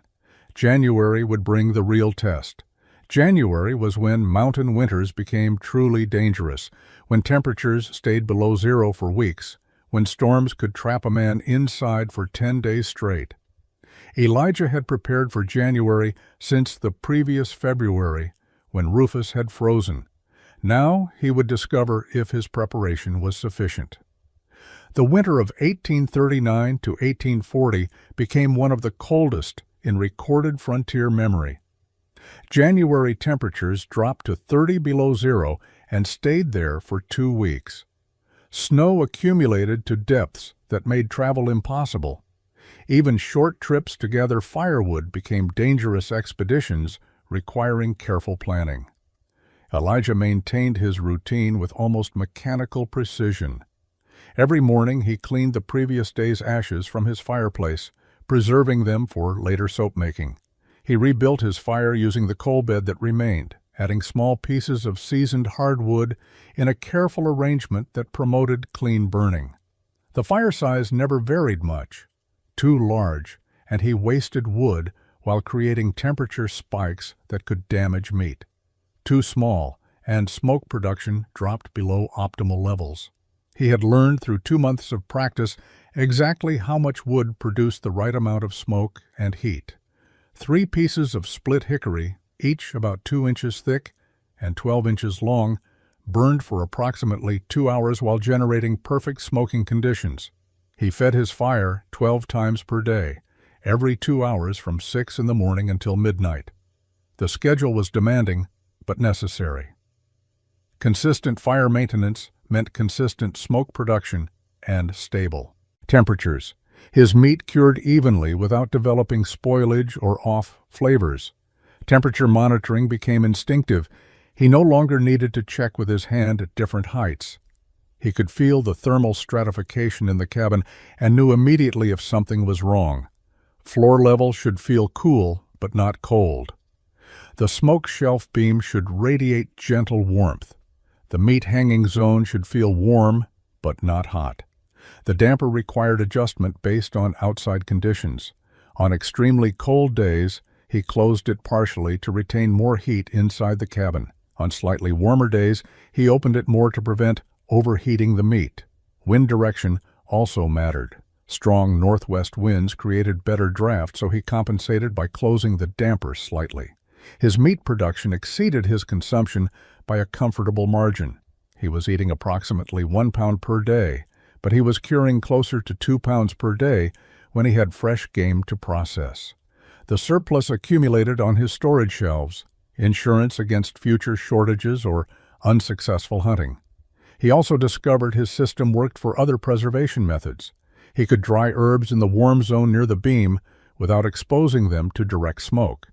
January would bring the real test. January was when mountain winters became truly dangerous, when temperatures stayed below zero for weeks, when storms could trap a man inside for 10 days straight. Elijah had prepared for January since the previous February, when Rufus had frozen. Now he would discover if his preparation was sufficient. The winter of 1839 to 1840 became one of the coldest in recorded frontier memory. January temperatures dropped to 30 below zero and stayed there for 2 weeks. Snow accumulated to depths that made travel impossible. Even short trips to gather firewood became dangerous expeditions requiring careful planning. Elijah maintained his routine with almost mechanical precision. Every morning he cleaned the previous day's ashes from his fireplace, preserving them for later soap making. He rebuilt his fire using the coal bed that remained, adding small pieces of seasoned hardwood in a careful arrangement that promoted clean burning. The fire size never varied much. Too large, and he wasted wood while creating temperature spikes that could damage meat. Too small, and smoke production dropped below optimal levels. He had learned through 2 months of practice exactly how much wood produced the right amount of smoke and heat. 3 pieces of split hickory, each about 2 inches thick and 12 inches long, burned for approximately 2 hours while generating perfect smoking conditions. He fed his fire 12 times per day, every 2 hours from 6 in the morning until midnight. The schedule was demanding, but necessary. Consistent fire maintenance meant consistent smoke production and stable temperatures. His meat cured evenly without developing spoilage or off flavors. Temperature monitoring became instinctive. He no longer needed to check with his hand at different heights. He could feel the thermal stratification in the cabin and knew immediately if something was wrong. Floor level should feel cool, but not cold. The smoke shelf beam should radiate gentle warmth. The meat hanging zone should feel warm, but not hot. The damper required adjustment based on outside conditions. On extremely cold days, he closed it partially to retain more heat inside the cabin. On slightly warmer days, he opened it more to prevent overheating the meat. Wind direction also mattered. Strong northwest winds created better draft, so he compensated by closing the damper slightly. His meat production exceeded his consumption by a comfortable margin. He was eating approximately 1 pound per day, but he was curing closer to 2 pounds per day when he had fresh game to process. The surplus accumulated on his storage shelves, insurance against future shortages or unsuccessful hunting. He also discovered his system worked for other preservation methods. He could dry herbs in the warm zone near the beam without exposing them to direct smoke.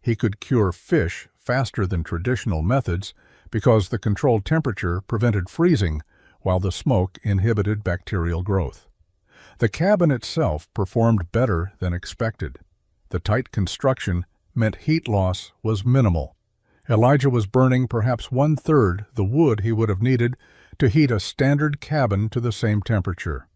He could cure fish faster than traditional methods because the controlled temperature prevented freezing, while the smoke inhibited bacterial growth. The cabin itself performed better than expected. The tight construction meant heat loss was minimal. Elijah was burning perhaps one-third the wood he would have needed to heat a standard cabin to the same temperature.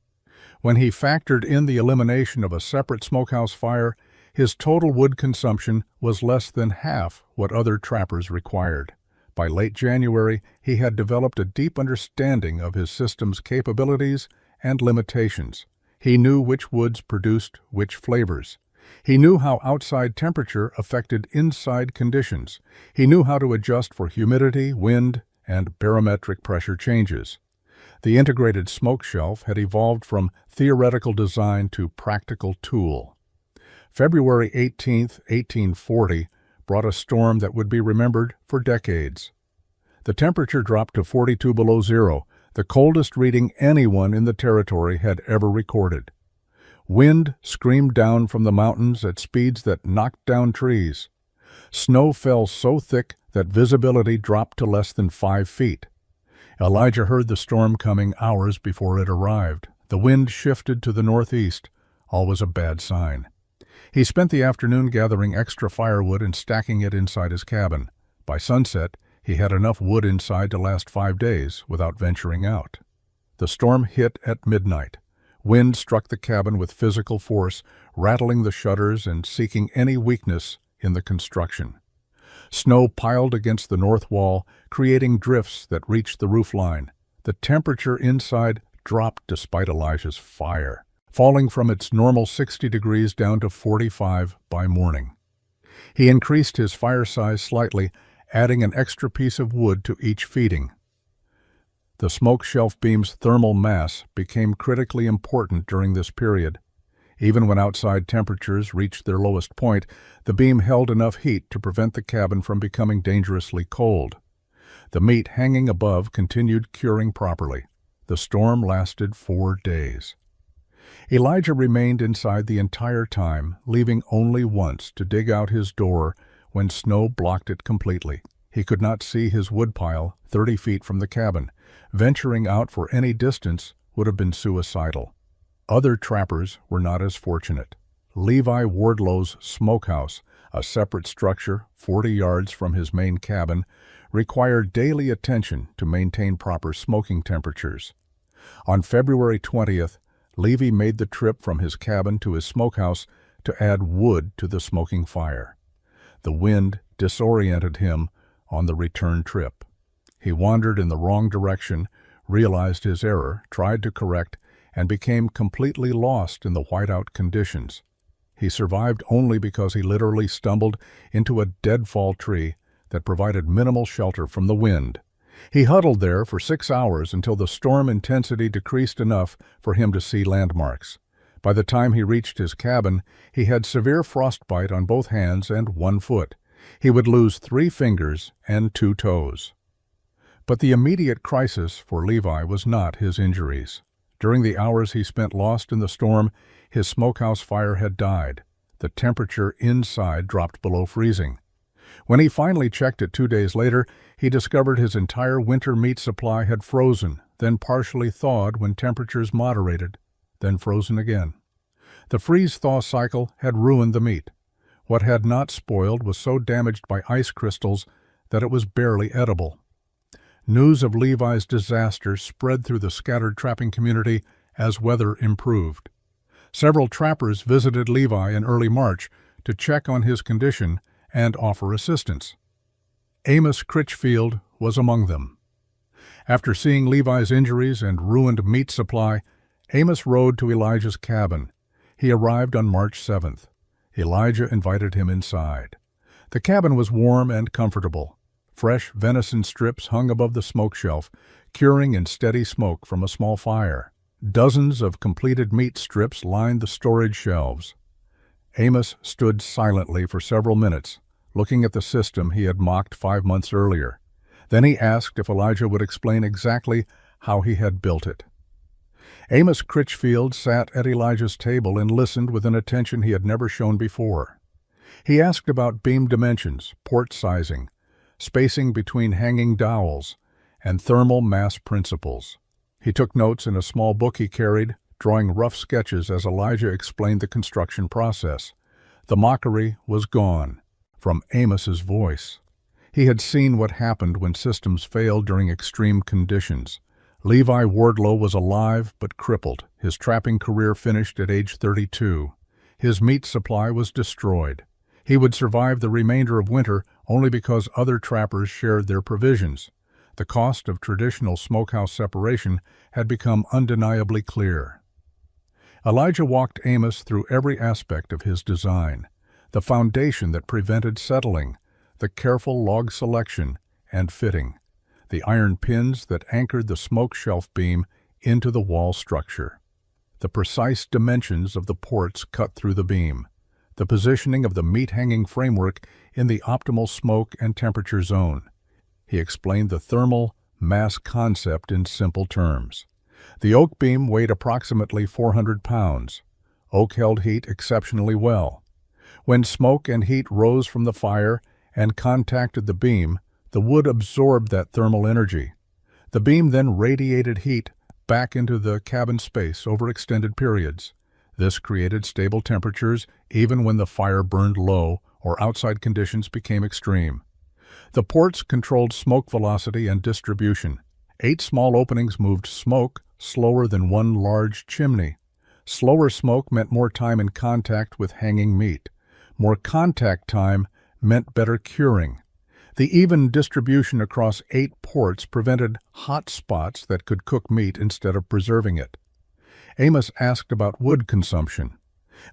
When he factored in the elimination of a separate smokehouse fire, his total wood consumption was less than half what other trappers required. By late January, he had developed a deep understanding of his system's capabilities and limitations. He knew which woods produced which flavors. He knew how outside temperature affected inside conditions. He knew how to adjust for humidity, wind, and barometric pressure changes. The integrated smoke shelf had evolved from theoretical design to practical tool. February 18, 1840, brought a storm that would be remembered for decades. The temperature dropped to 42 below zero, the coldest reading anyone in the territory had ever recorded. Wind screamed down from the mountains at speeds that knocked down trees. Snow fell so thick that visibility dropped to less than 5 feet. Elijah heard the storm coming hours before it arrived. The wind shifted to the northeast, always a bad sign. He spent the afternoon gathering extra firewood and stacking it inside his cabin. By sunset, he had enough wood inside to last 5 days without venturing out. The storm hit at midnight. Wind struck the cabin with physical force, rattling the shutters and seeking any weakness in the construction. Snow piled against the north wall, creating drifts that reached the roof line. The temperature inside dropped despite Elijah's fire, falling from its normal 60 degrees down to 45 by morning. He increased his fire size slightly, adding an extra piece of wood to each feeding. The smoke shelf beam's thermal mass became critically important during this period. Even when outside temperatures reached their lowest point, the beam held enough heat to prevent the cabin from becoming dangerously cold. The meat hanging above continued curing properly. The storm lasted 4 days. Elijah remained inside the entire time, leaving only once to dig out his door when snow blocked it completely. He could not see his woodpile 30 feet from the cabin. Venturing out for any distance would have been suicidal. Other trappers were not as fortunate. Levi Wardlow's smokehouse, a separate structure 40 yards from his main cabin, required daily attention to maintain proper smoking temperatures. On February 20th, Levi made the trip from his cabin to his smokehouse to add wood to the smoking fire. The wind disoriented him on the return trip. He wandered in the wrong direction, realized his error, tried to correct, and became completely lost in the whiteout conditions. He survived only because he literally stumbled into a deadfall tree that provided minimal shelter from the wind. He huddled there for 6 hours until the storm intensity decreased enough for him to see landmarks. By the time he reached his cabin, he had severe frostbite on both hands and 1 foot. He would lose 3 fingers and 2 toes. But the immediate crisis for Levi was not his injuries. During the hours he spent lost in the storm, his smokehouse fire had died. The temperature inside dropped below freezing. When he finally checked it 2 days later, he discovered his entire winter meat supply had frozen, then partially thawed when temperatures moderated, then frozen again. The freeze-thaw cycle had ruined the meat. What had not spoiled was so damaged by ice crystals that it was barely edible. News of Levi's disaster spread through the scattered trapping community as weather improved. Several trappers visited Levi in early March to check on his condition and offer assistance. Amos Critchfield was among them. After seeing Levi's injuries and ruined meat supply, Amos rode to Elijah's cabin. He arrived on March 7th. Elijah invited him inside. The cabin was warm and comfortable. Fresh venison strips hung above the smoke shelf, curing in steady smoke from a small fire. Dozens of completed meat strips lined the storage shelves. Amos stood silently for several minutes, looking at the system he had mocked 5 months earlier. Then he asked if Elijah would explain exactly how he had built it. Amos Critchfield sat at Elijah's table and listened with an attention he had never shown before. He asked about beam dimensions, port sizing, spacing between hanging dowels, and thermal mass principles. He took notes in a small book he carried, drawing rough sketches as Elijah explained the construction process. The mockery was gone from Amos's voice. He had seen what happened when systems failed during extreme conditions. Levi Wardlow was alive but crippled. His trapping career finished at age 32. His meat supply was destroyed. He would survive the remainder of winter only because other trappers shared their provisions. The cost of traditional smokehouse separation had become undeniably clear. Elijah walked Amos through every aspect of his design: the foundation that prevented settling, the careful log selection and fitting, the iron pins that anchored the smoke shelf beam into the wall structure, the precise dimensions of the ports cut through the beam, the positioning of the meat-hanging framework in the optimal smoke and temperature zone. He explained the thermal mass concept in simple terms. The oak beam weighed approximately 400 pounds. Oak held heat exceptionally well. When smoke and heat rose from the fire and contacted the beam, the wood absorbed that thermal energy. The beam then radiated heat back into the cabin space over extended periods. This created stable temperatures even when the fire burned low or outside conditions became extreme. The ports controlled smoke velocity and distribution. 8 small openings moved smoke slower than one large chimney. Slower smoke meant more time in contact with hanging meat. More contact time meant better curing. The even distribution across 8 ports prevented hot spots that could cook meat instead of preserving it. Amos asked about wood consumption.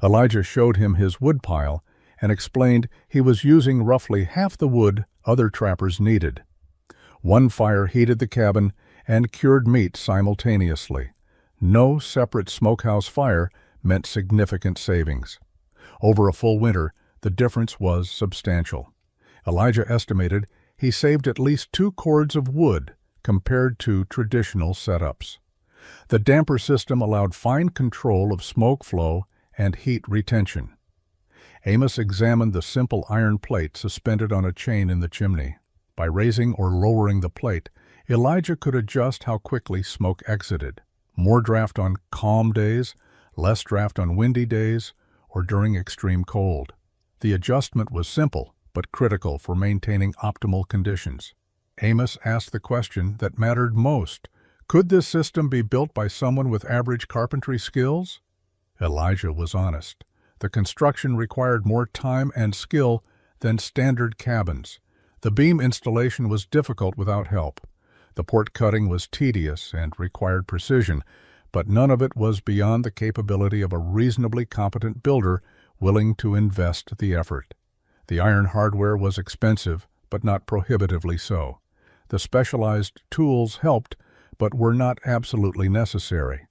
Elijah showed him his wood pile and explained he was using roughly half the wood other trappers needed. One fire heated the cabin and cured meat simultaneously. No separate smokehouse fire meant significant savings. Over a full winter, the difference was substantial. Elijah estimated he saved at least 2 cords of wood compared to traditional setups. The damper system allowed fine control of smoke flow and heat retention. Amos examined the simple iron plate suspended on a chain in the chimney. By raising or lowering the plate, Elijah could adjust how quickly smoke exited. More draft on calm days, less draft on windy days, or during extreme cold. The adjustment was simple, but critical for maintaining optimal conditions. Amos asked the question that mattered most: could this system be built by someone with average carpentry skills? Elijah was honest. The construction required more time and skill than standard cabins. The beam installation was difficult without help. The port cutting was tedious and required precision, but none of it was beyond the capability of a reasonably competent builder willing to invest the effort. The iron hardware was expensive, but not prohibitively so. The specialized tools helped, but were not absolutely necessary.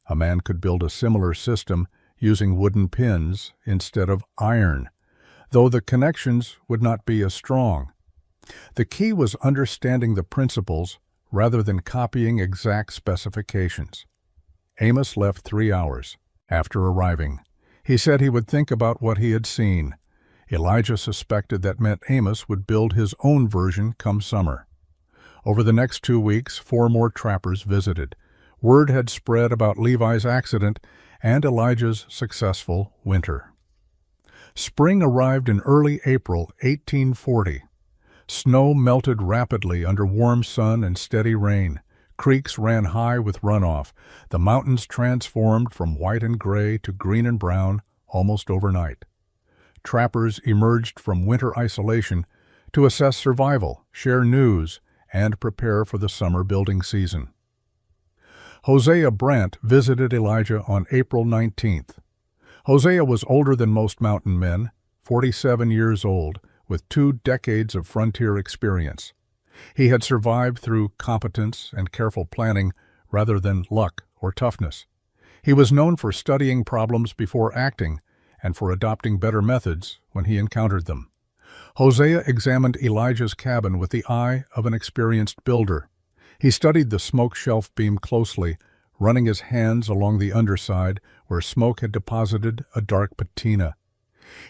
A man could build a similar system using wooden pins instead of iron, though the connections would not be as strong. The key was understanding the principles rather than copying exact specifications. Amos left 3 hours after arriving. He said he would think about what he had seen. Elijah suspected that meant Amos would build his own version come summer. Over the next 2 weeks, 4 more trappers visited. Word had spread about Levi's accident and Elijah's successful winter. Spring arrived in early April 1840. Snow melted rapidly under warm sun and steady rain. Creeks ran high with runoff. The mountains transformed from white and gray to green and brown almost overnight. Trappers emerged from winter isolation to assess survival, share news, and prepare for the summer building season. Hosea Brandt visited Elijah on April 19th. Hosea was older than most mountain men, 47 years old, with 2 decades of frontier experience. He had survived through competence and careful planning rather than luck or toughness. He was known for studying problems before acting and for adopting better methods when he encountered them. Hosea examined Elijah's cabin with the eye of an experienced builder. He studied the smoke shelf beam closely, running his hands along the underside where smoke had deposited a dark patina.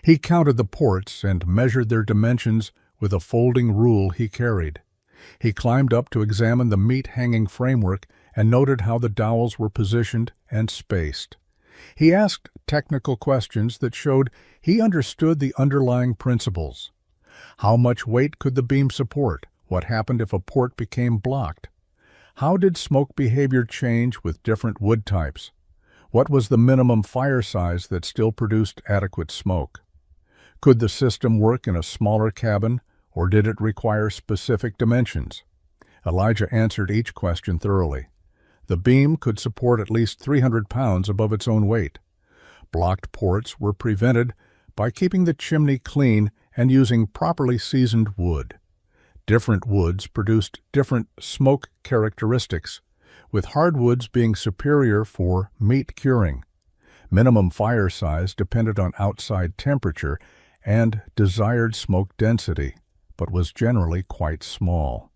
He counted the ports and measured their dimensions with a folding rule he carried. He climbed up to examine the meat-hanging framework and noted how the dowels were positioned and spaced. He asked technical questions that showed he understood the underlying principles. How much weight could the beam support? What happened if a port became blocked? How did smoke behavior change with different wood types? What was the minimum fire size that still produced adequate smoke? Could the system work in a smaller cabin, or did it require specific dimensions? Elijah answered each question thoroughly. The beam could support at least 300 pounds above its own weight. Blocked ports were prevented by keeping the chimney clean and using properly seasoned wood. Different woods produced different smoke characteristics, with hardwoods being superior for meat curing. Minimum fire size depended on outside temperature and desired smoke density, but was generally quite small.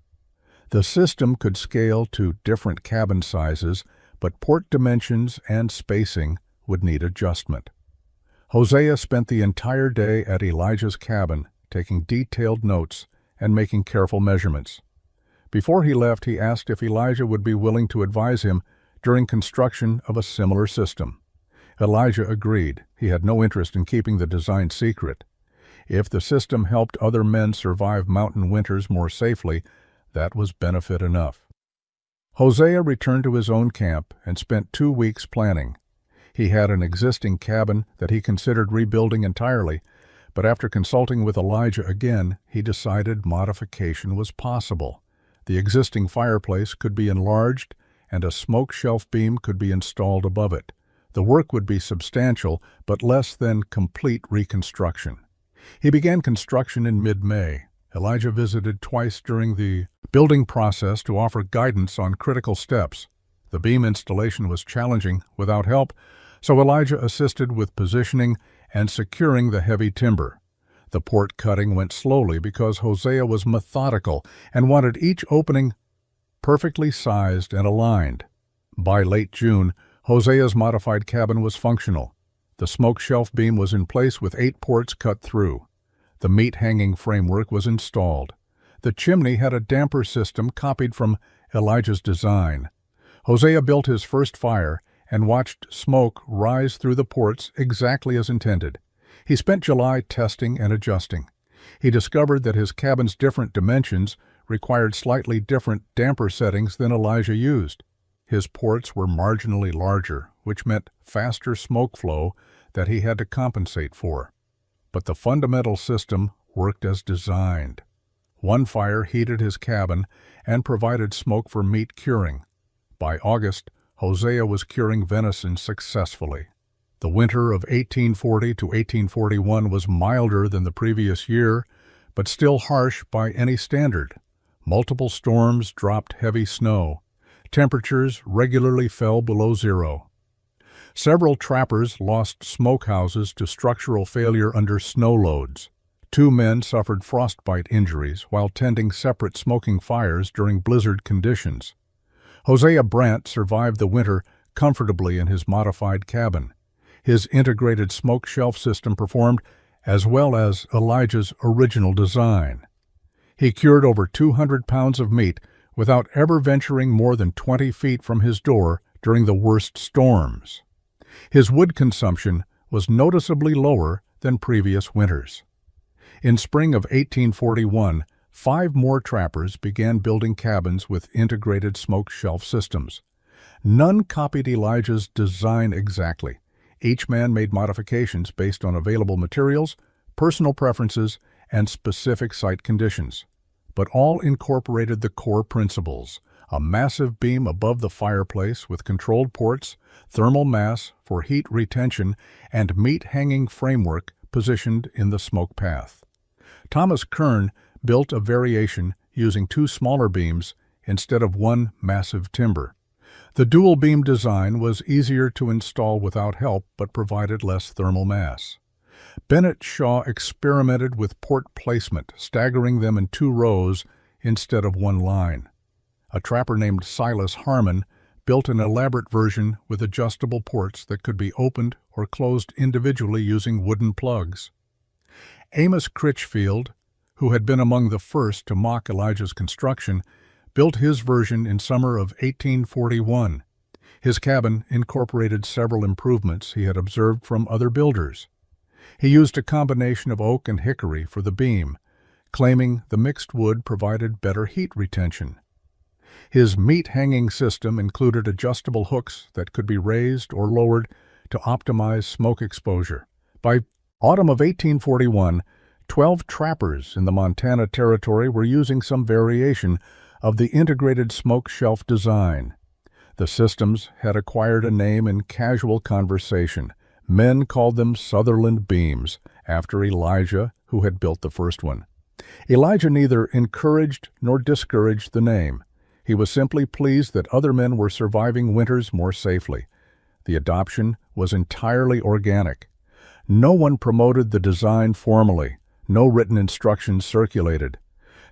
The system could scale to different cabin sizes, but port dimensions and spacing would need adjustment. Hosea spent the entire day at Elijah's cabin, taking detailed notes and making careful measurements. Before he left, he asked if Elijah would be willing to advise him during construction of a similar system. Elijah agreed. He had no interest in keeping the design secret. If the system helped other men survive mountain winters more safely, that was benefit enough. Hosea returned to his own camp and spent 2 weeks planning. He had an existing cabin that he considered rebuilding entirely, but after consulting with Elijah again, he decided modification was possible. The existing fireplace could be enlarged, and a smoke shelf beam could be installed above it. The work would be substantial, but less than complete reconstruction. He began construction in mid-May. Elijah visited twice during the building process to offer guidance on critical steps. The beam installation was challenging without help, so Elijah assisted with positioning and securing the heavy timber. The port cutting went slowly because Hosea was methodical and wanted each opening perfectly sized and aligned. By late June, Hosea's modified cabin was functional. The smoke shelf beam was in place with 8 ports cut through. The meat-hanging framework was installed. The chimney had a damper system copied from Elijah's design. Hosea built his first fire and watched smoke rise through the ports exactly as intended. He spent July testing and adjusting. He discovered that his cabin's different dimensions required slightly different damper settings than Elijah used. His ports were marginally larger, which meant faster smoke flow that he had to compensate for. But the fundamental system worked as designed. One fire heated his cabin and provided smoke for meat curing. By August, Hosea was curing venison successfully. The winter of 1840 to 1841 was milder than the previous year, but still harsh by any standard. Multiple storms dropped heavy snow. Temperatures regularly fell below zero. Several trappers lost smokehouses to structural failure under snow loads. 2 men suffered frostbite injuries while tending separate smoking fires during blizzard conditions. Hosea Brandt survived the winter comfortably in his modified cabin. His integrated smoke shelf system performed as well as Elijah's original design. He cured over 200 pounds of meat without ever venturing more than 20 feet from his door during the worst storms. His wood consumption was noticeably lower than previous winters. In spring of 1841, 5 more trappers began building cabins with integrated smoke shelf systems. None copied Elijah's design exactly. Each man made modifications based on available materials, personal preferences, and specific site conditions. But all incorporated the core principles: a massive beam above the fireplace with controlled ports, thermal mass for heat retention, and meat-hanging framework positioned in the smoke path. Thomas Kern built a variation using 2 smaller beams instead of 1 massive timber. The dual-beam design was easier to install without help but provided less thermal mass. Bennett Shaw experimented with port placement, staggering them in 2 rows instead of 1 line. A trapper named Silas Harmon built an elaborate version with adjustable ports that could be opened or closed individually using wooden plugs. Amos Critchfield, who had been among the first to mock Elijah's construction, built his version in summer of 1841. His cabin incorporated several improvements he had observed from other builders. He used a combination of oak and hickory for the beam, claiming the mixed wood provided better heat retention. His meat-hanging system included adjustable hooks that could be raised or lowered to optimize smoke exposure. By autumn of 1841, 12 trappers in the Montana Territory were using some variation of the integrated smoke shelf design. The systems had acquired a name in casual conversation. Men called them Sutherland beams, after Elijah, who had built the first one. Elijah neither encouraged nor discouraged the name. He was simply pleased that other men were surviving winters more safely. The adoption was entirely organic. No one promoted the design formally. No written instructions circulated.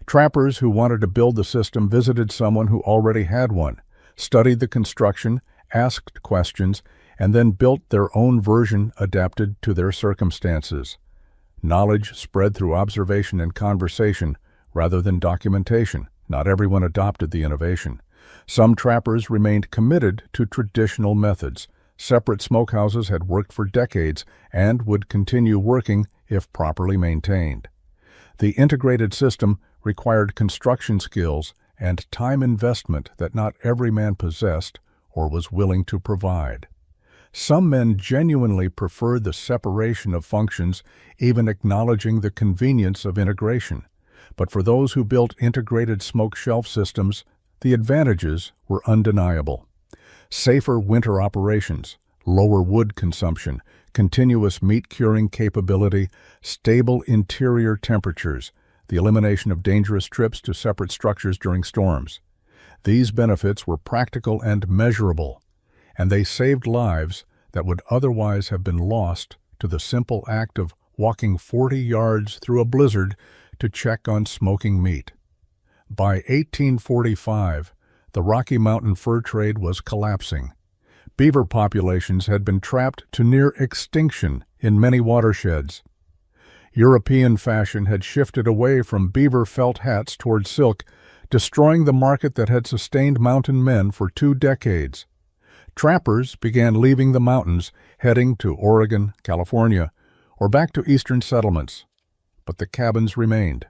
Trappers who wanted to build the system visited someone who already had one, studied the construction, asked questions, and then built their own version adapted to their circumstances. Knowledge spread through observation and conversation rather than documentation. Not everyone adopted the innovation. Some trappers remained committed to traditional methods. Separate smokehouses had worked for decades and would continue working if properly maintained. The integrated system required construction skills and time investment that not every man possessed or was willing to provide. Some men genuinely preferred the separation of functions, even acknowledging the convenience of integration. But for those who built integrated smoke shelf systems, the advantages were undeniable. Safer winter operations, lower wood consumption, continuous meat curing capability, stable interior temperatures, the elimination of dangerous trips to separate structures during storms. These benefits were practical and measurable, and they saved lives that would otherwise have been lost to the simple act of walking 40 yards through a blizzard to check on smoking meat. By 1845, the Rocky Mountain fur trade was collapsing. Beaver populations had been trapped to near extinction in many watersheds. European fashion had shifted away from beaver felt hats toward silk, destroying the market that had sustained mountain men for 2 decades. Trappers began leaving the mountains, heading to Oregon, California, or back to eastern settlements. But the cabins remained.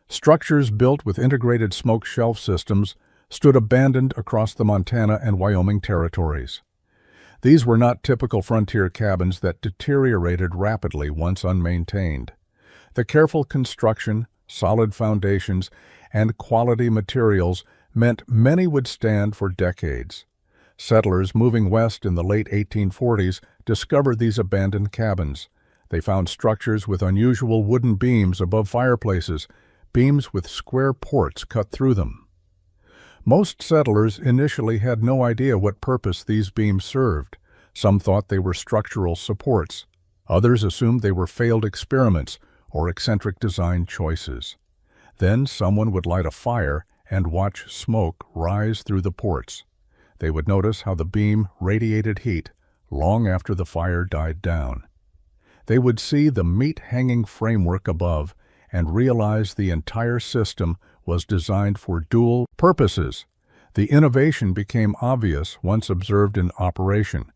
Structures built with integrated smoke shelf systems stood abandoned across the Montana and Wyoming territories. These were not typical frontier cabins that deteriorated rapidly once unmaintained. The careful construction, solid foundations, and quality materials meant many would stand for decades. Settlers moving west in the late 1840s discovered these abandoned cabins. They found structures with unusual wooden beams above fireplaces, beams with square ports cut through them. Most settlers initially had no idea what purpose these beams served. Some thought they were structural supports. Others assumed they were failed experiments or eccentric design choices. Then someone would light a fire and watch smoke rise through the ports. They would notice how the beam radiated heat long after the fire died down. They would see the meat-hanging framework above and realize the entire system was designed for dual purposes. The innovation became obvious once observed in operation.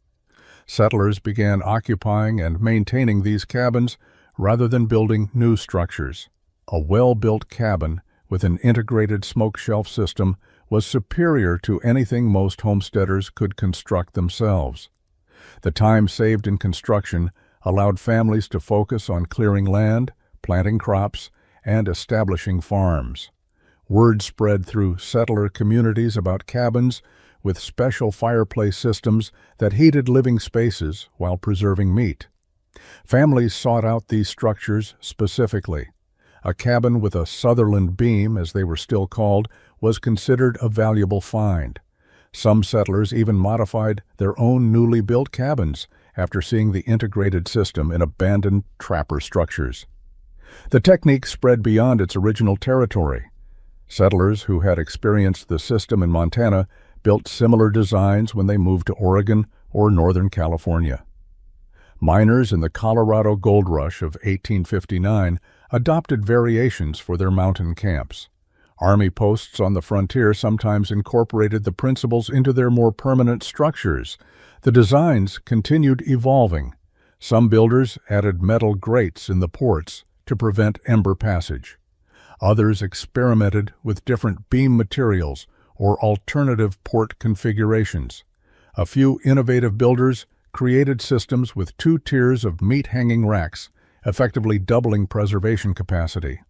Settlers began occupying and maintaining these cabins rather than building new structures. A well-built cabin with an integrated smoke shelf system was superior to anything most homesteaders could construct themselves. The time saved in construction allowed families to focus on clearing land, planting crops, and establishing farms. Word spread through settler communities about cabins with special fireplace systems that heated living spaces while preserving meat. Families sought out these structures specifically. A cabin with a Sutherland beam, as they were still called, was considered a valuable find. Some settlers even modified their own newly built cabins after seeing the integrated system in abandoned trapper structures. The technique spread beyond its original territory. Settlers who had experienced the system in Montana built similar designs when they moved to Oregon or Northern California. Miners in the Colorado Gold Rush of 1859 adopted variations for their mountain camps. Army posts on the frontier sometimes incorporated the principles into their more permanent structures. The designs continued evolving. Some builders added metal grates in the ports to prevent ember passage. Others experimented with different beam materials or alternative port configurations. A few innovative builders created systems with 2 tiers of meat-hanging racks, effectively doubling preservation capacity.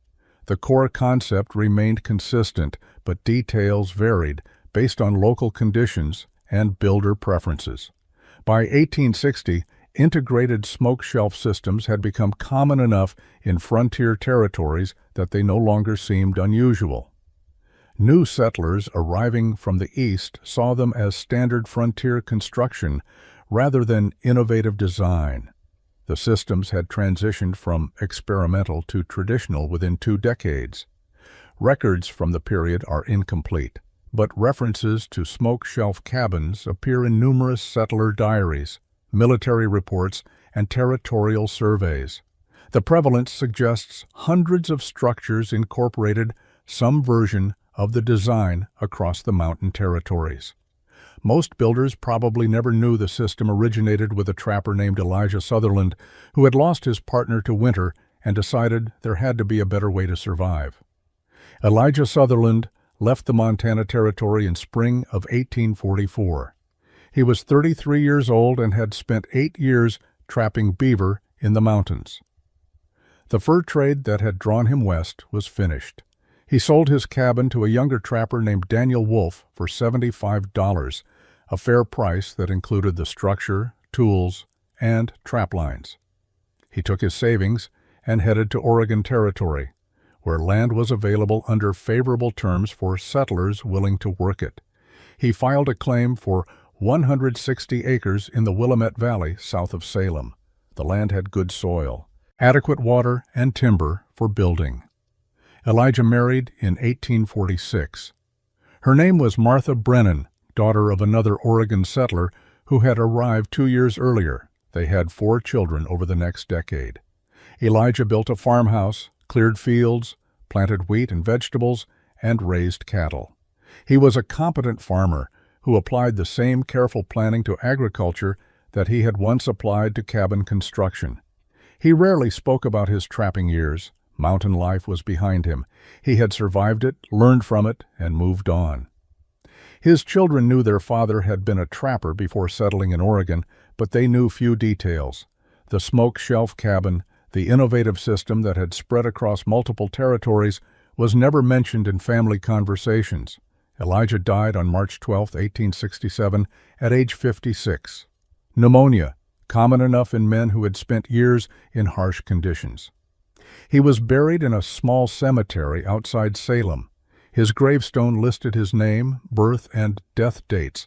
The core concept remained consistent, but details varied based on local conditions and builder preferences. By 1860, integrated smoke shelf systems had become common enough in frontier territories that they no longer seemed unusual. New settlers arriving from the east saw them as standard frontier construction rather than innovative design. The systems had transitioned from experimental to traditional within 2 decades. Records from the period are incomplete, but references to smoke shelf cabins appear in numerous settler diaries, military reports, and territorial surveys. The prevalence suggests hundreds of structures incorporated some version of the design across the mountain territories. Most builders probably never knew the system originated with a trapper named Elijah Sutherland, who had lost his partner to winter and decided there had to be a better way to survive. Elijah Sutherland left the Montana Territory in spring of 1844. He was 33 years old and had spent 8 years trapping beaver in the mountains. The fur trade that had drawn him west was finished. He sold his cabin to a younger trapper named Daniel Wolf for $75, a fair price that included the structure, tools, and trap lines. He took his savings and headed to Oregon Territory, where land was available under favorable terms for settlers willing to work it. He filed a claim for 160 acres in the Willamette Valley south of Salem. The land had good soil, adequate water, and timber for building. Elijah married in 1846. Her name was Martha Brennan, daughter of another Oregon settler who had arrived 2 years earlier. They had 4 children over the next decade. Elijah built a farmhouse, cleared fields, planted wheat and vegetables, and raised cattle. He was a competent farmer who applied the same careful planning to agriculture that he had once applied to cabin construction. He rarely spoke about his trapping years. Mountain life was behind him. He had survived it, learned from it, and moved on. His children knew their father had been a trapper before settling in Oregon, but they knew few details. The smoke shelf cabin, the innovative system that had spread across multiple territories, was never mentioned in family conversations. Elijah died on March 12, 1867, at age 56. Pneumonia, common enough in men who had spent years in harsh conditions. He was buried in a small cemetery outside Salem. His gravestone listed his name, birth, and death dates,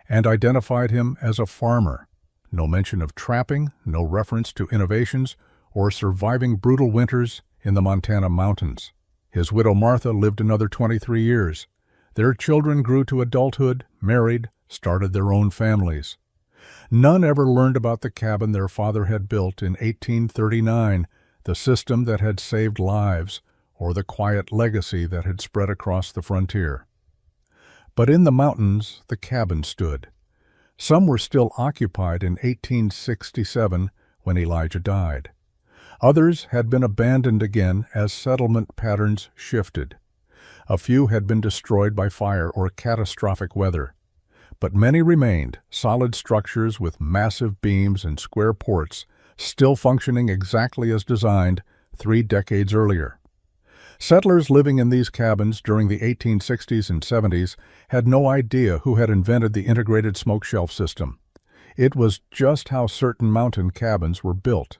and identified him as a farmer. No mention of trapping, no reference to innovations, or surviving brutal winters in the Montana mountains. His widow Martha lived another 23 years. Their children grew to adulthood, married, started their own families. None ever learned about the cabin their father had built in 1839, the system that had saved lives, or the quiet legacy that had spread across the frontier. But in the mountains, the cabin stood. Some were still occupied in 1867 when Elijah died. Others had been abandoned again as settlement patterns shifted. A few had been destroyed by fire or catastrophic weather. But many remained, solid structures with massive beams and square ports, still functioning exactly as designed 3 decades earlier. Settlers living in these cabins during the 1860s and 70s had no idea who had invented the integrated smoke shelf system. It was just how certain mountain cabins were built.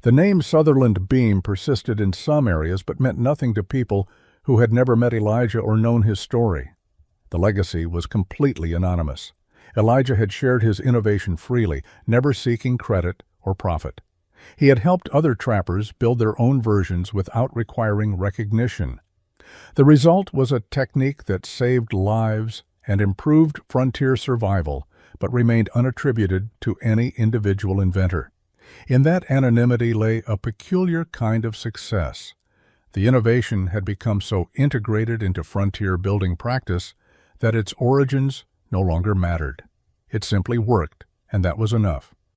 The name Sutherland Beam persisted in some areas but meant nothing to people who had never met Elijah or known his story. The legacy was completely anonymous. Elijah had shared his innovation freely, never seeking credit or profit. He had helped other trappers build their own versions without requiring recognition. The result was a technique that saved lives and improved frontier survival, but remained unattributed to any individual inventor. In that anonymity lay a peculiar kind of success. The innovation had become so integrated into frontier building practice that its origins no longer mattered. It simply worked, and that was enough.